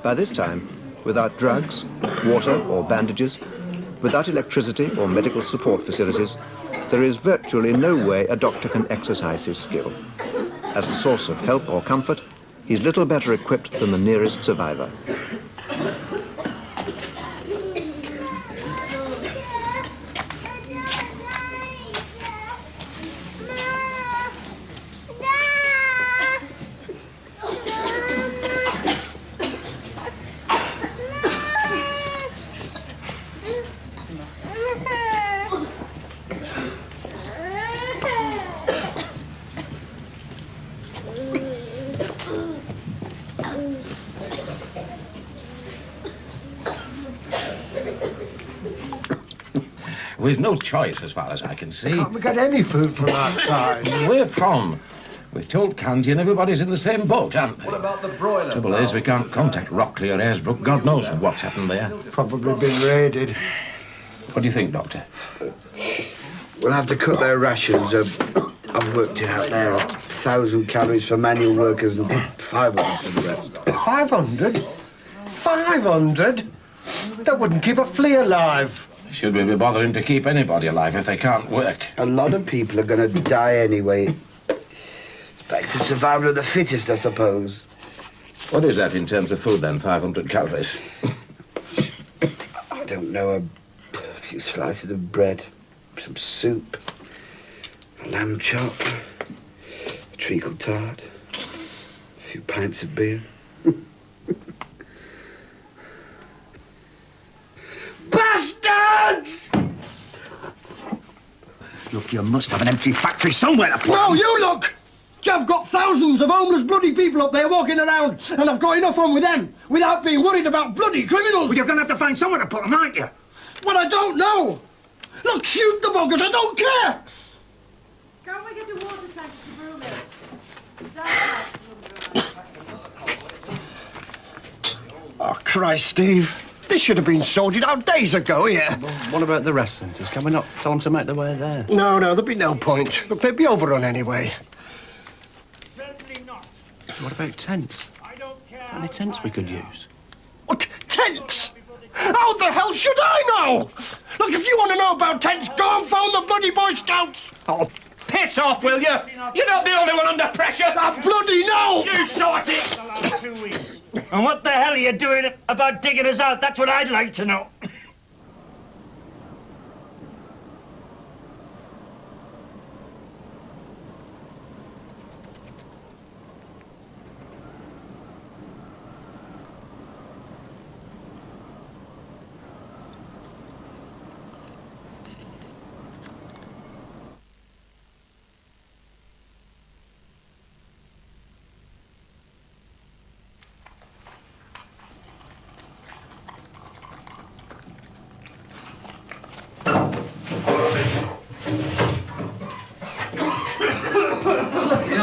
By this time, without drugs, water or bandages, without electricity or medical support facilities, there is virtually no way a doctor can exercise his skill. As a source of help or comfort, he's little better equipped than the nearest survivor. We've no choice, as far as I can see. Can't we get any food from outside? Where from? We've told County and everybody's in the same boat, haven't they? What about the broiler? Trouble is, we can't contact Rockley or Ayersbrook. God knows what's happened there. Probably been raided. What do you think, Doctor? We'll have to cut their rations. I've worked it out there. 1,000 calories for manual workers and 500 for the rest. 500? 500? That wouldn't keep a flea alive. Should we be bothering to keep anybody alive if they can't work? A lot of people are going to die anyway. It's back to survival of the fittest, I suppose. What is that in terms of food, then? 500 calories? I don't know. A few slices of bread, some soup, a lamb chop, a treacle tart, a few pints of beer. Bastards! Look, you must have an empty factory somewhere to put No, them. you look! I've got thousands of homeless bloody people up there walking around, and I've got enough on with them without being worried about bloody criminals. Well, you're going to have to find somewhere to put them, aren't you? Well, I don't know. Look, shoot the buggers, I don't care. Can't we get the water tank to the room? Oh, Christ, Steve. This should have been sorted out days ago, yeah. What about the rest centres? Can we not tell them to make their way there? No, there'd be no point. Look, they'd be overrun anyway. What about tents? Any tents we could use? What? Tents? How the hell should I know? Look, if you want to know about tents, go and phone the bloody Boy Scouts. Oh, piss off, will you? You're not the only one under pressure. I bloody know. You sort it. 2 weeks. And what the hell are you doing about digging us out? That's what I'd like to know.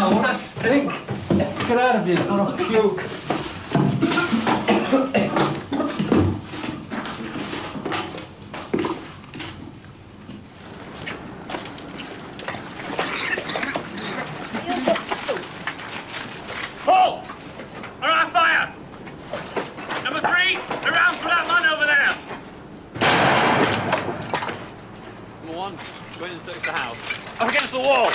What a stink! Let's get out of here. I want to puke. Halt! All right, fire! Number 3, around for that man over there. Number 1, go in and search the house. Up against the wall.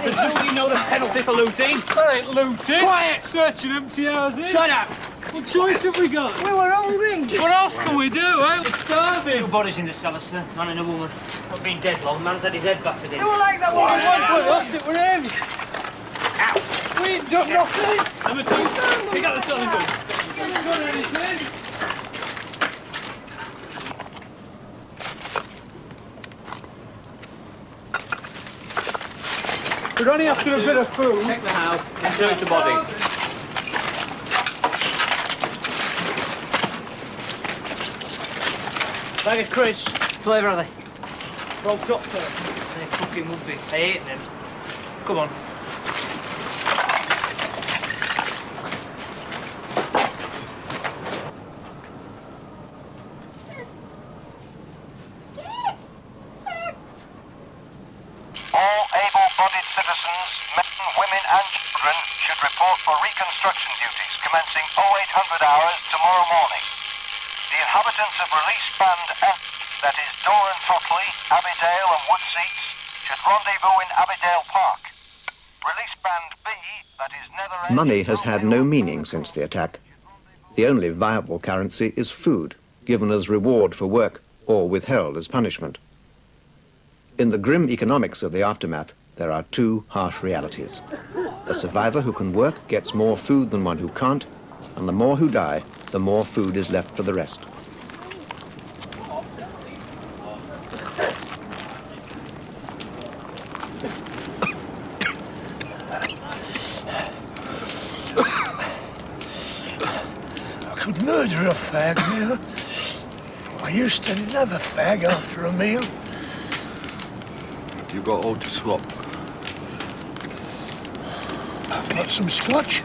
The two you know the penalty for looting? That ain't looting. Quiet! Searching empty houses. Shut up! What choice have we got? We were hungry. What else can we do, eh? We're starving. 2 bodies in the cellar, sir. Man and a woman. Not been dead long. Man's had his head battered in. They were like that one. That's it, we're in. We ain't done nothing. Number 2, pick up the selling goods. Haven't done anything. We're only after a bit of food. Check the house and search the body. Bag of crisps. Flavour are they? Broke doctor. They fucking would be. I ate them. Come on. All able-bodied citizens, men, women and children, should report for reconstruction duties commencing 0800 hours tomorrow morning. The inhabitants of Release Band F, that is Doran Totley, Abbeydale and Woodseats, should rendezvous in Abbeydale Park. Release Band B, that is Nether... Money has had no meaning since the attack. The only viable currency is food, given as reward for work or withheld as punishment. In the grim economics of the aftermath, there are two harsh realities. A survivor who can work gets more food than one who can't, and the more who die, the more food is left for the rest. I could murder a fag now. I used to love a fag after a meal. You got all to swap. I've got some scotch.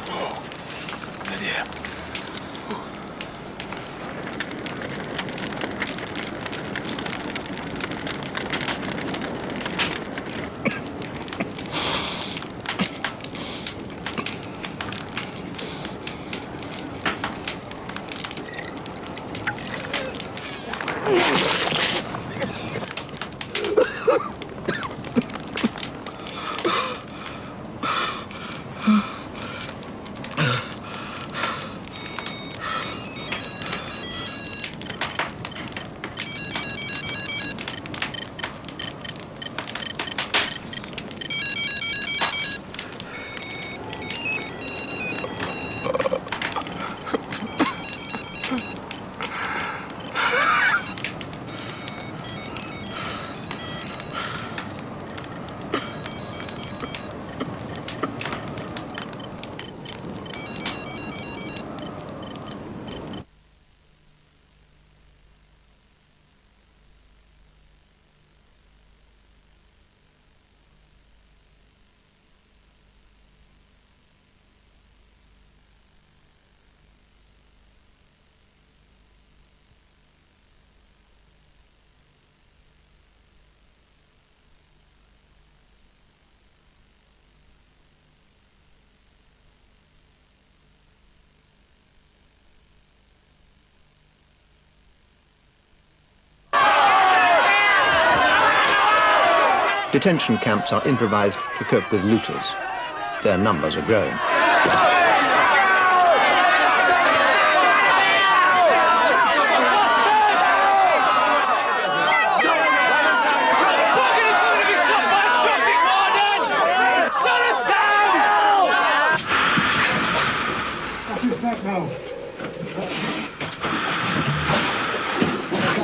Oh, bloody hell. Detention camps are improvised to cope with looters. Their numbers are growing.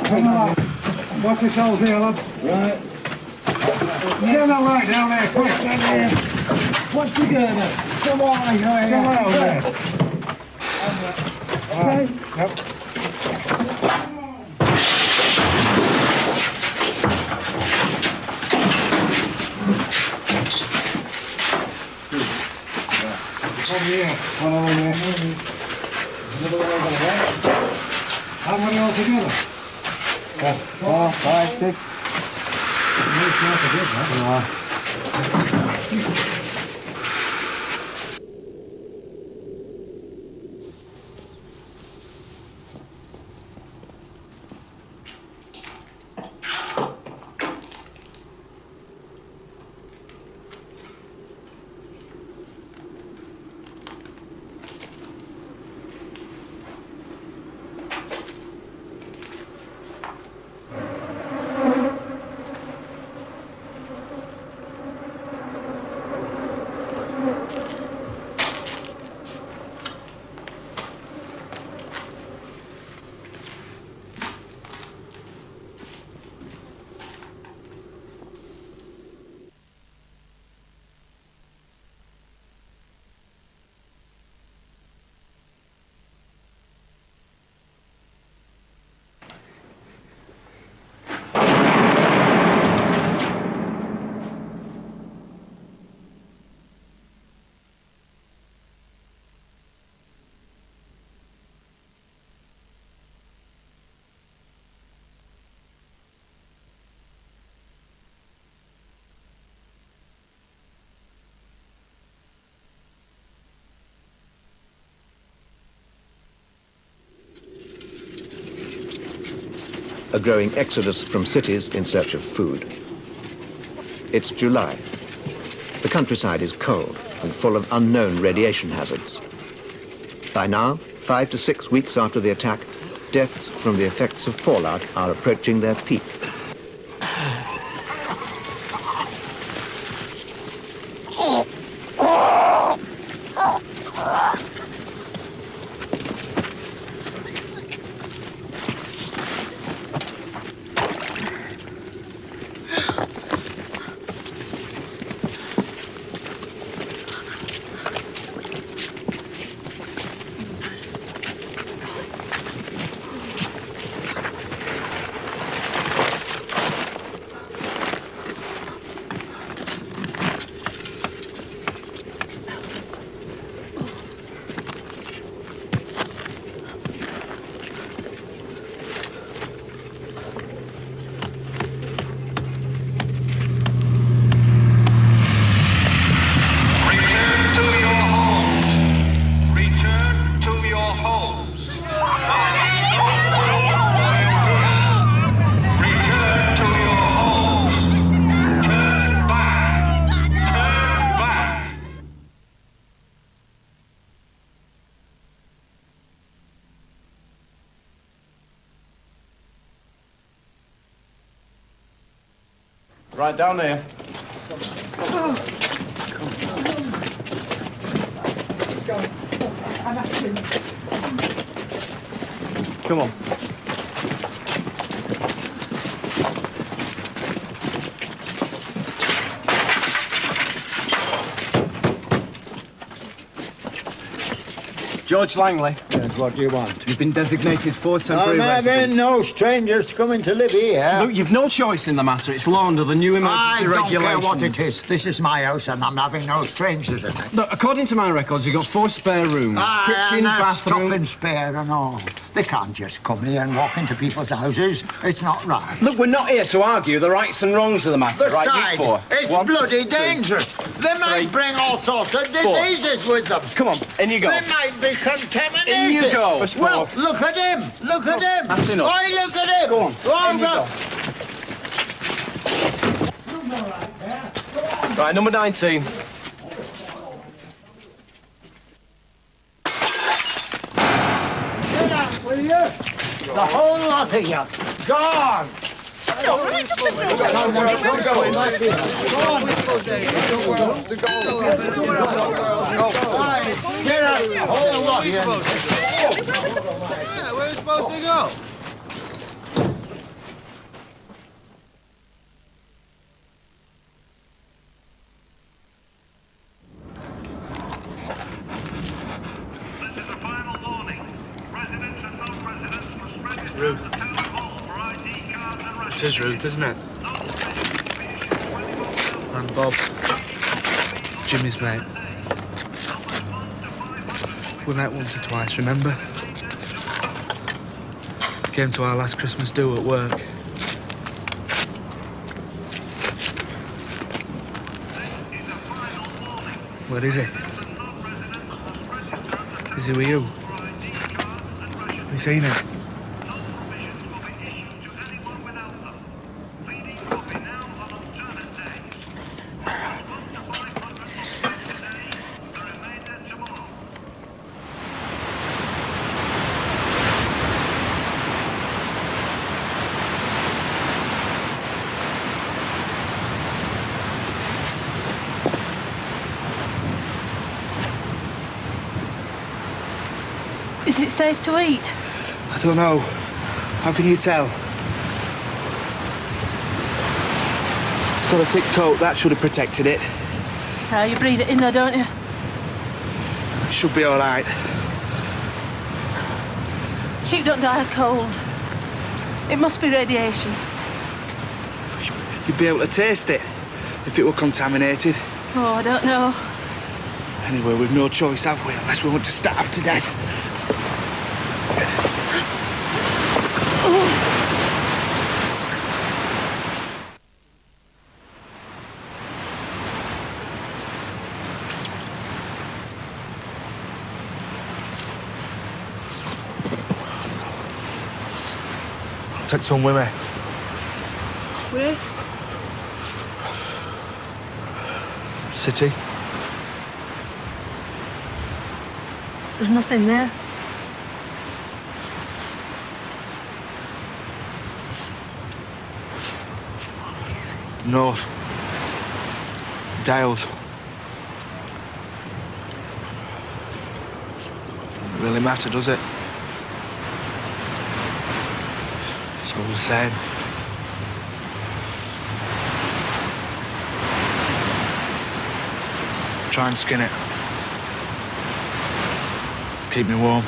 Come on. Watch yourselves here, lads. Right. Get that right down there, quick. What's the girder? Come on, Come on, there. Okay. Yep. One here, one over there. Another one over there. How many altogether? 4, 5, 6. a growing exodus from cities in search of food. It's July. The countryside is cold and full of unknown radiation hazards. By now, 5 to 6 weeks after the attack, deaths from the effects of fallout are approaching their peak. Right down there. Come on. George Langley. Yes, what do you want? You've been designated for temporary there residence. no strangers coming to live here. Look, you've no choice in the matter. It's law under the new emergency regulations. I don't care what it is. This is my house and I'm having no strangers in it. Look, according to my records, you've got 4 spare rooms. Kitchen, bathroom. Stopping spare and all. They can't just come here and walk into people's houses. It's not right. Look, we're not here to argue the rights and wrongs of the matter, Besides, right? You 4. It's 1, bloody 2, dangerous. They might bring all sorts of diseases with them. Come on, in you go. They might be contaminated. In you go. Well, look at him. Look at him. That's enough. Oi, look at him. Go on. Go. Right, number 19. Get out, will you? The whole lot of you. Gone. No, right, just sit down. Don't go in. Get out, the whole lot of you. Yeah, where are we supposed to go? Ruth. It is Ruth, isn't it? And Bob. Jimmy's mate. We met once or twice, remember? Came to our last Christmas do at work. Where is he? Is he with you? Have you seen him? Is it safe to eat? I don't know. How can you tell? It's got a thick coat. That should have protected it. You breathe it in though, don't you? It should be all right. Sheep don't die of cold. It must be radiation. You'd be able to taste it if it were contaminated. Oh, I don't know. Anyway, we've no choice, have we? Unless we want to starve to death. Take some with me. Where? City. There's nothing there. North. Dales. Doesn't really matter, does it? It's all the same. Try and skin it. Keep me warm.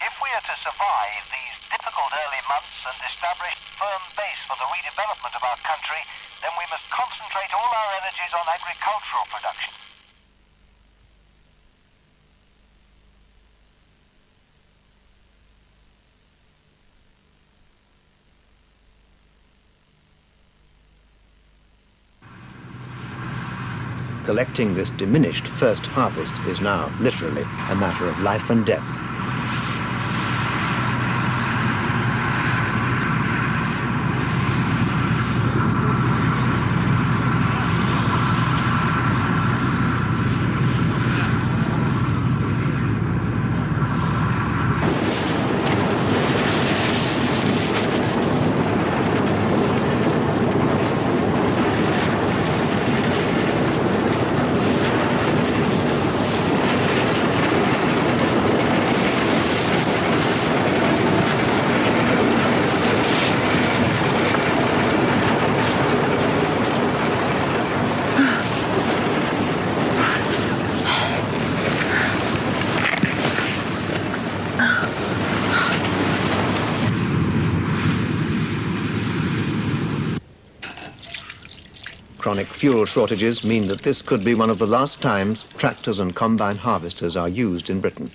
If we are to survive these difficult early months and establish a firm base for the redevelopment of our country, then we must concentrate all our energies on agricultural production. Collecting this diminished first harvest is now literally a matter of life and death. Chronic fuel shortages mean that this could be one of the last times tractors and combine harvesters are used in Britain.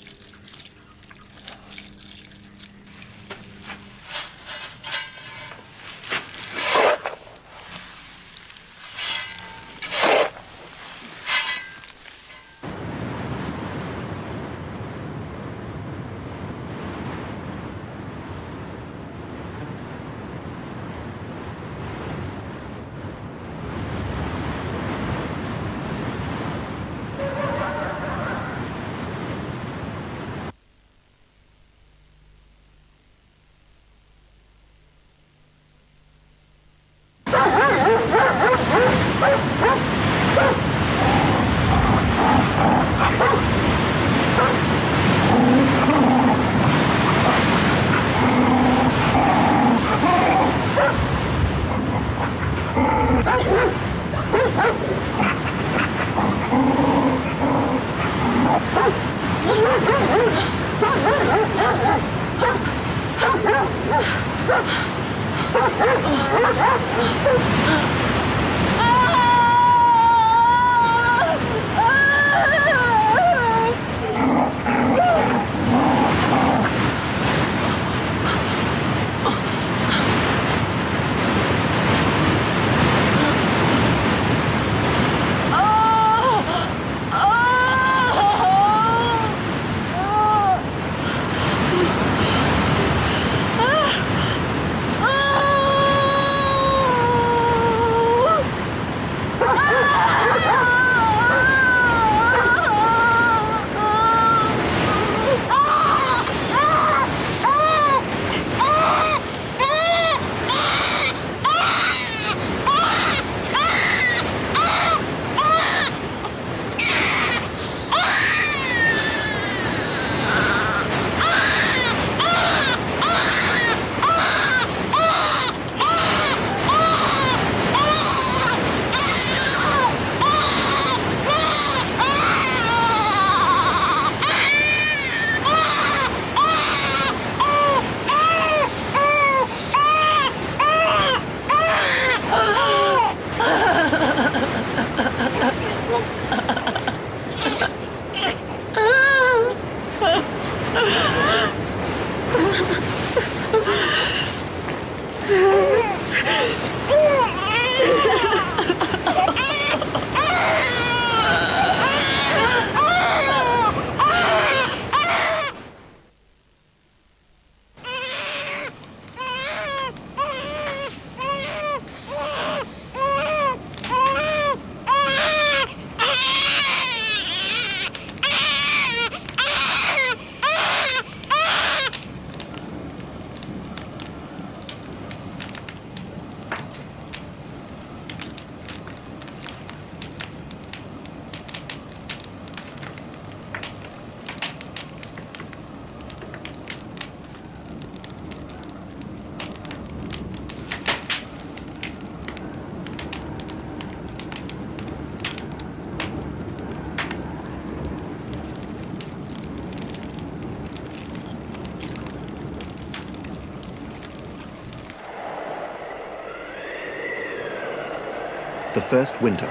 the first winter.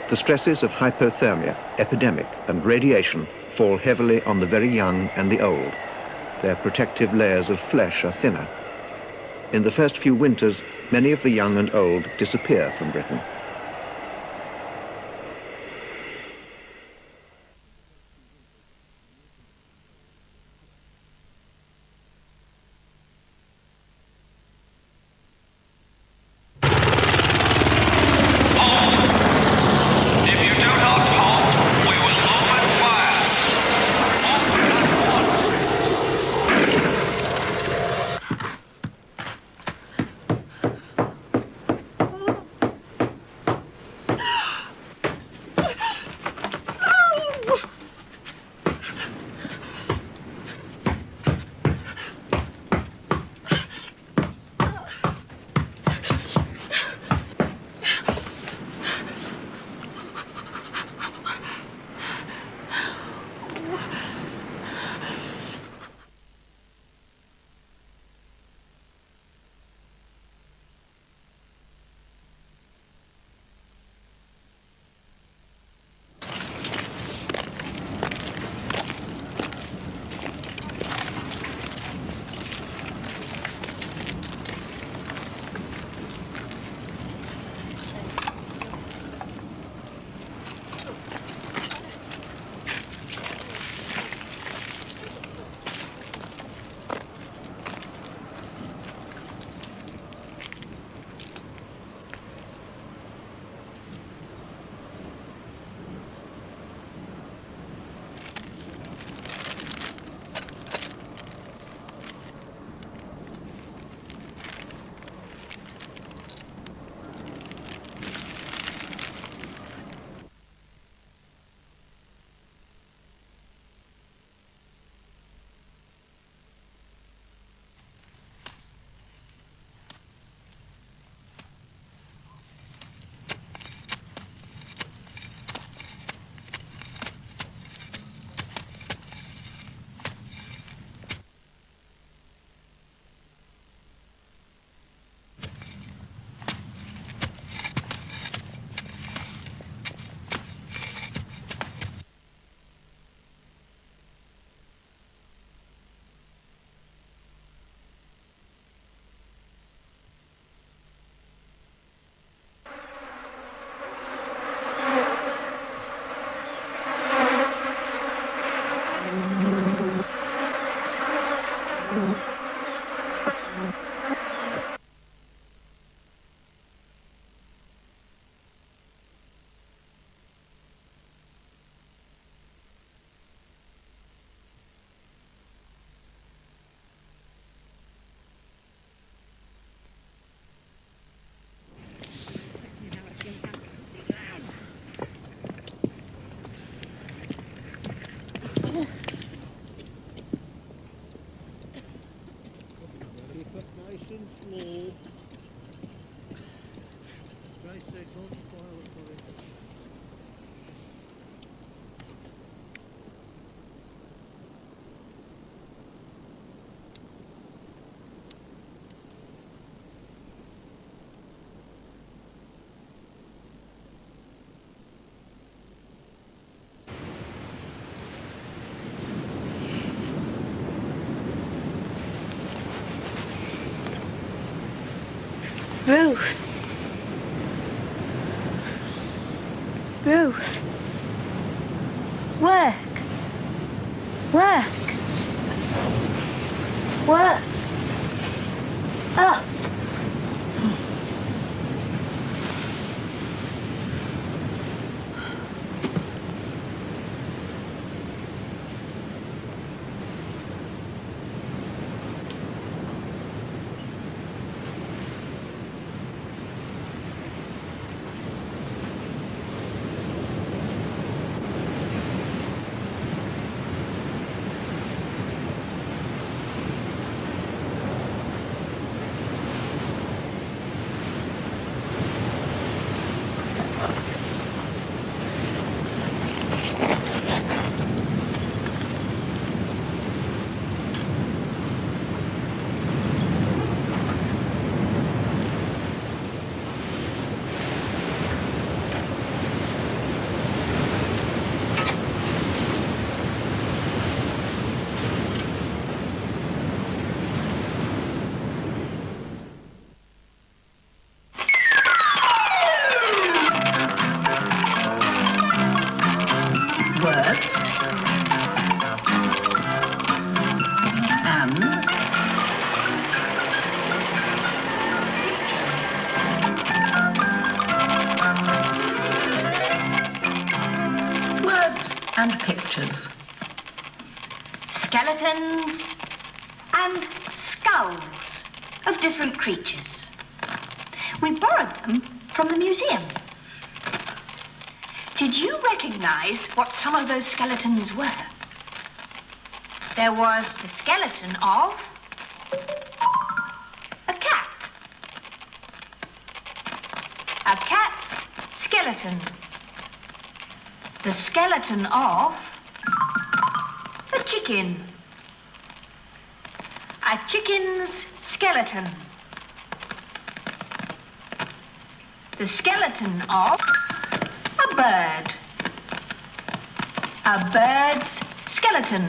The stresses of hypothermia, epidemic, and radiation fall heavily on the very young and the old. Their protective layers of flesh are thinner. In the first few winters, many of the young and old disappear from Britain. Ruth. Ruth. Work. Work. Work. Oh. and pictures. Skeletons and skulls of different creatures. We borrowed them from the museum. Did you recognize what some of those skeletons were? There was the skeleton of a cat. A cat's skeleton. The skeleton of a chicken. A chicken's skeleton. The skeleton of a bird. A bird's skeleton.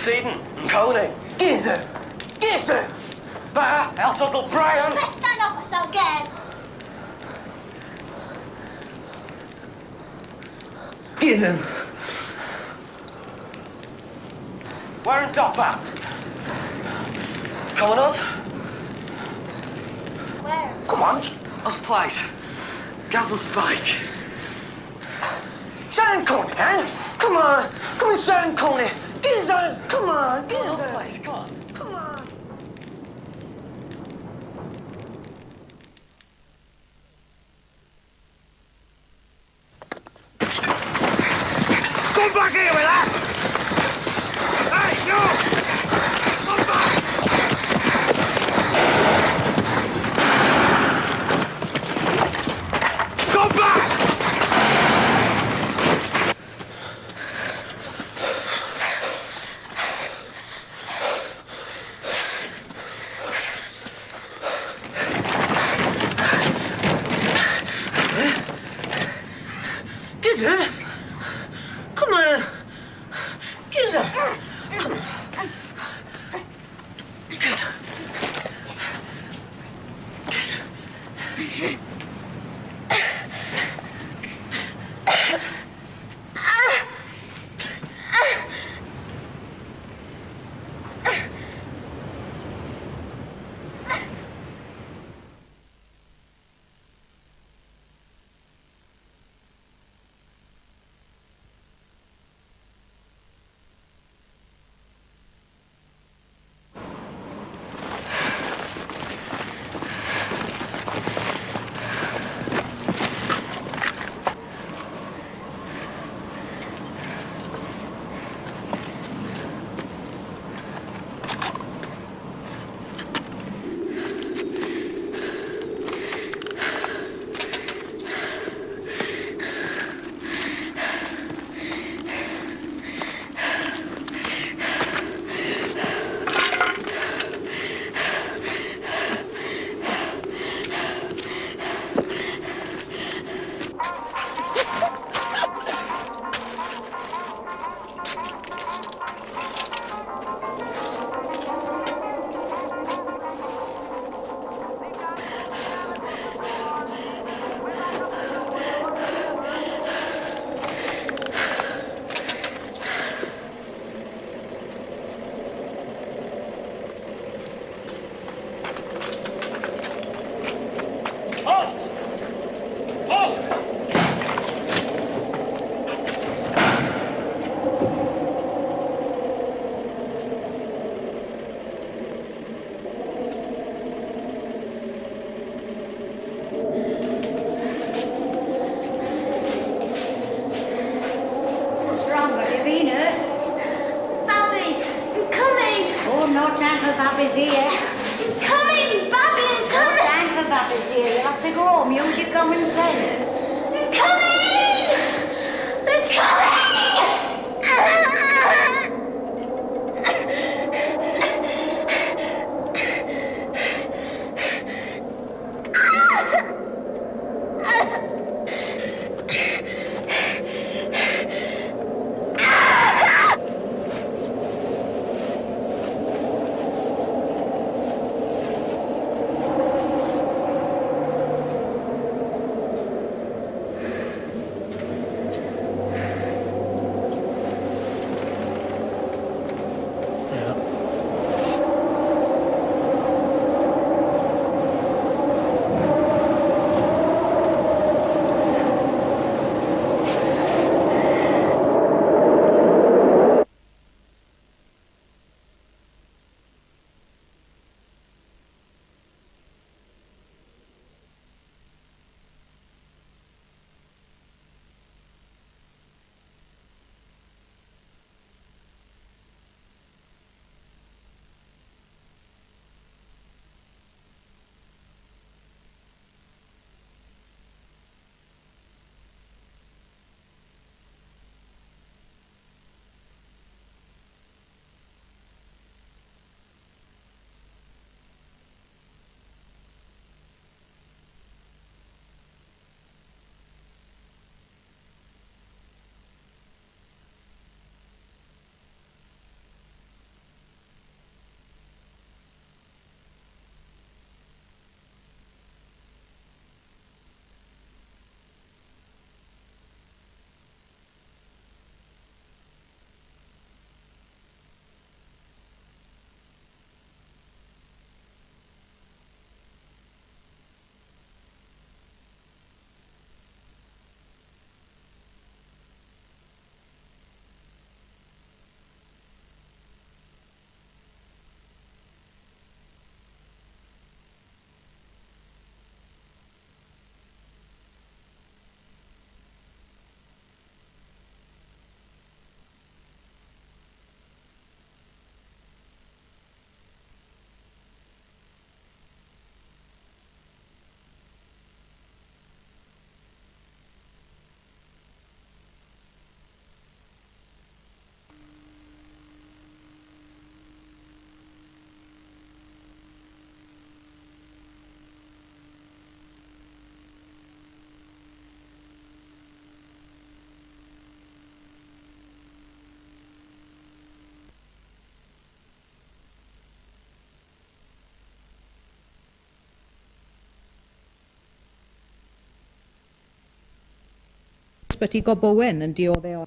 Seaton and Coney. Gizzard! Gizzard! There, Eltuzzle Brian! Let's stand up so again. Gizzard! Warren's Dopper. Come on, us. Where? Come on. Us place. Gazzle Spike. Sharon Coney, eh? Come on. Come on, Sharon Coney. Gizzard! Come on, Gizzard! Us place, come on. Come on. Come back here with that! Hey, you! Come back! Come back! Gizzard? Come on. Gizzard. Come on. Gizzard. Gizzard. no time for babbies here. I'm coming, Babby, I'm coming. No time for babbies here. You'll have to go home. Use your common sense. I'm coming! I'm coming! Ysbyty Gobowen yn diodde o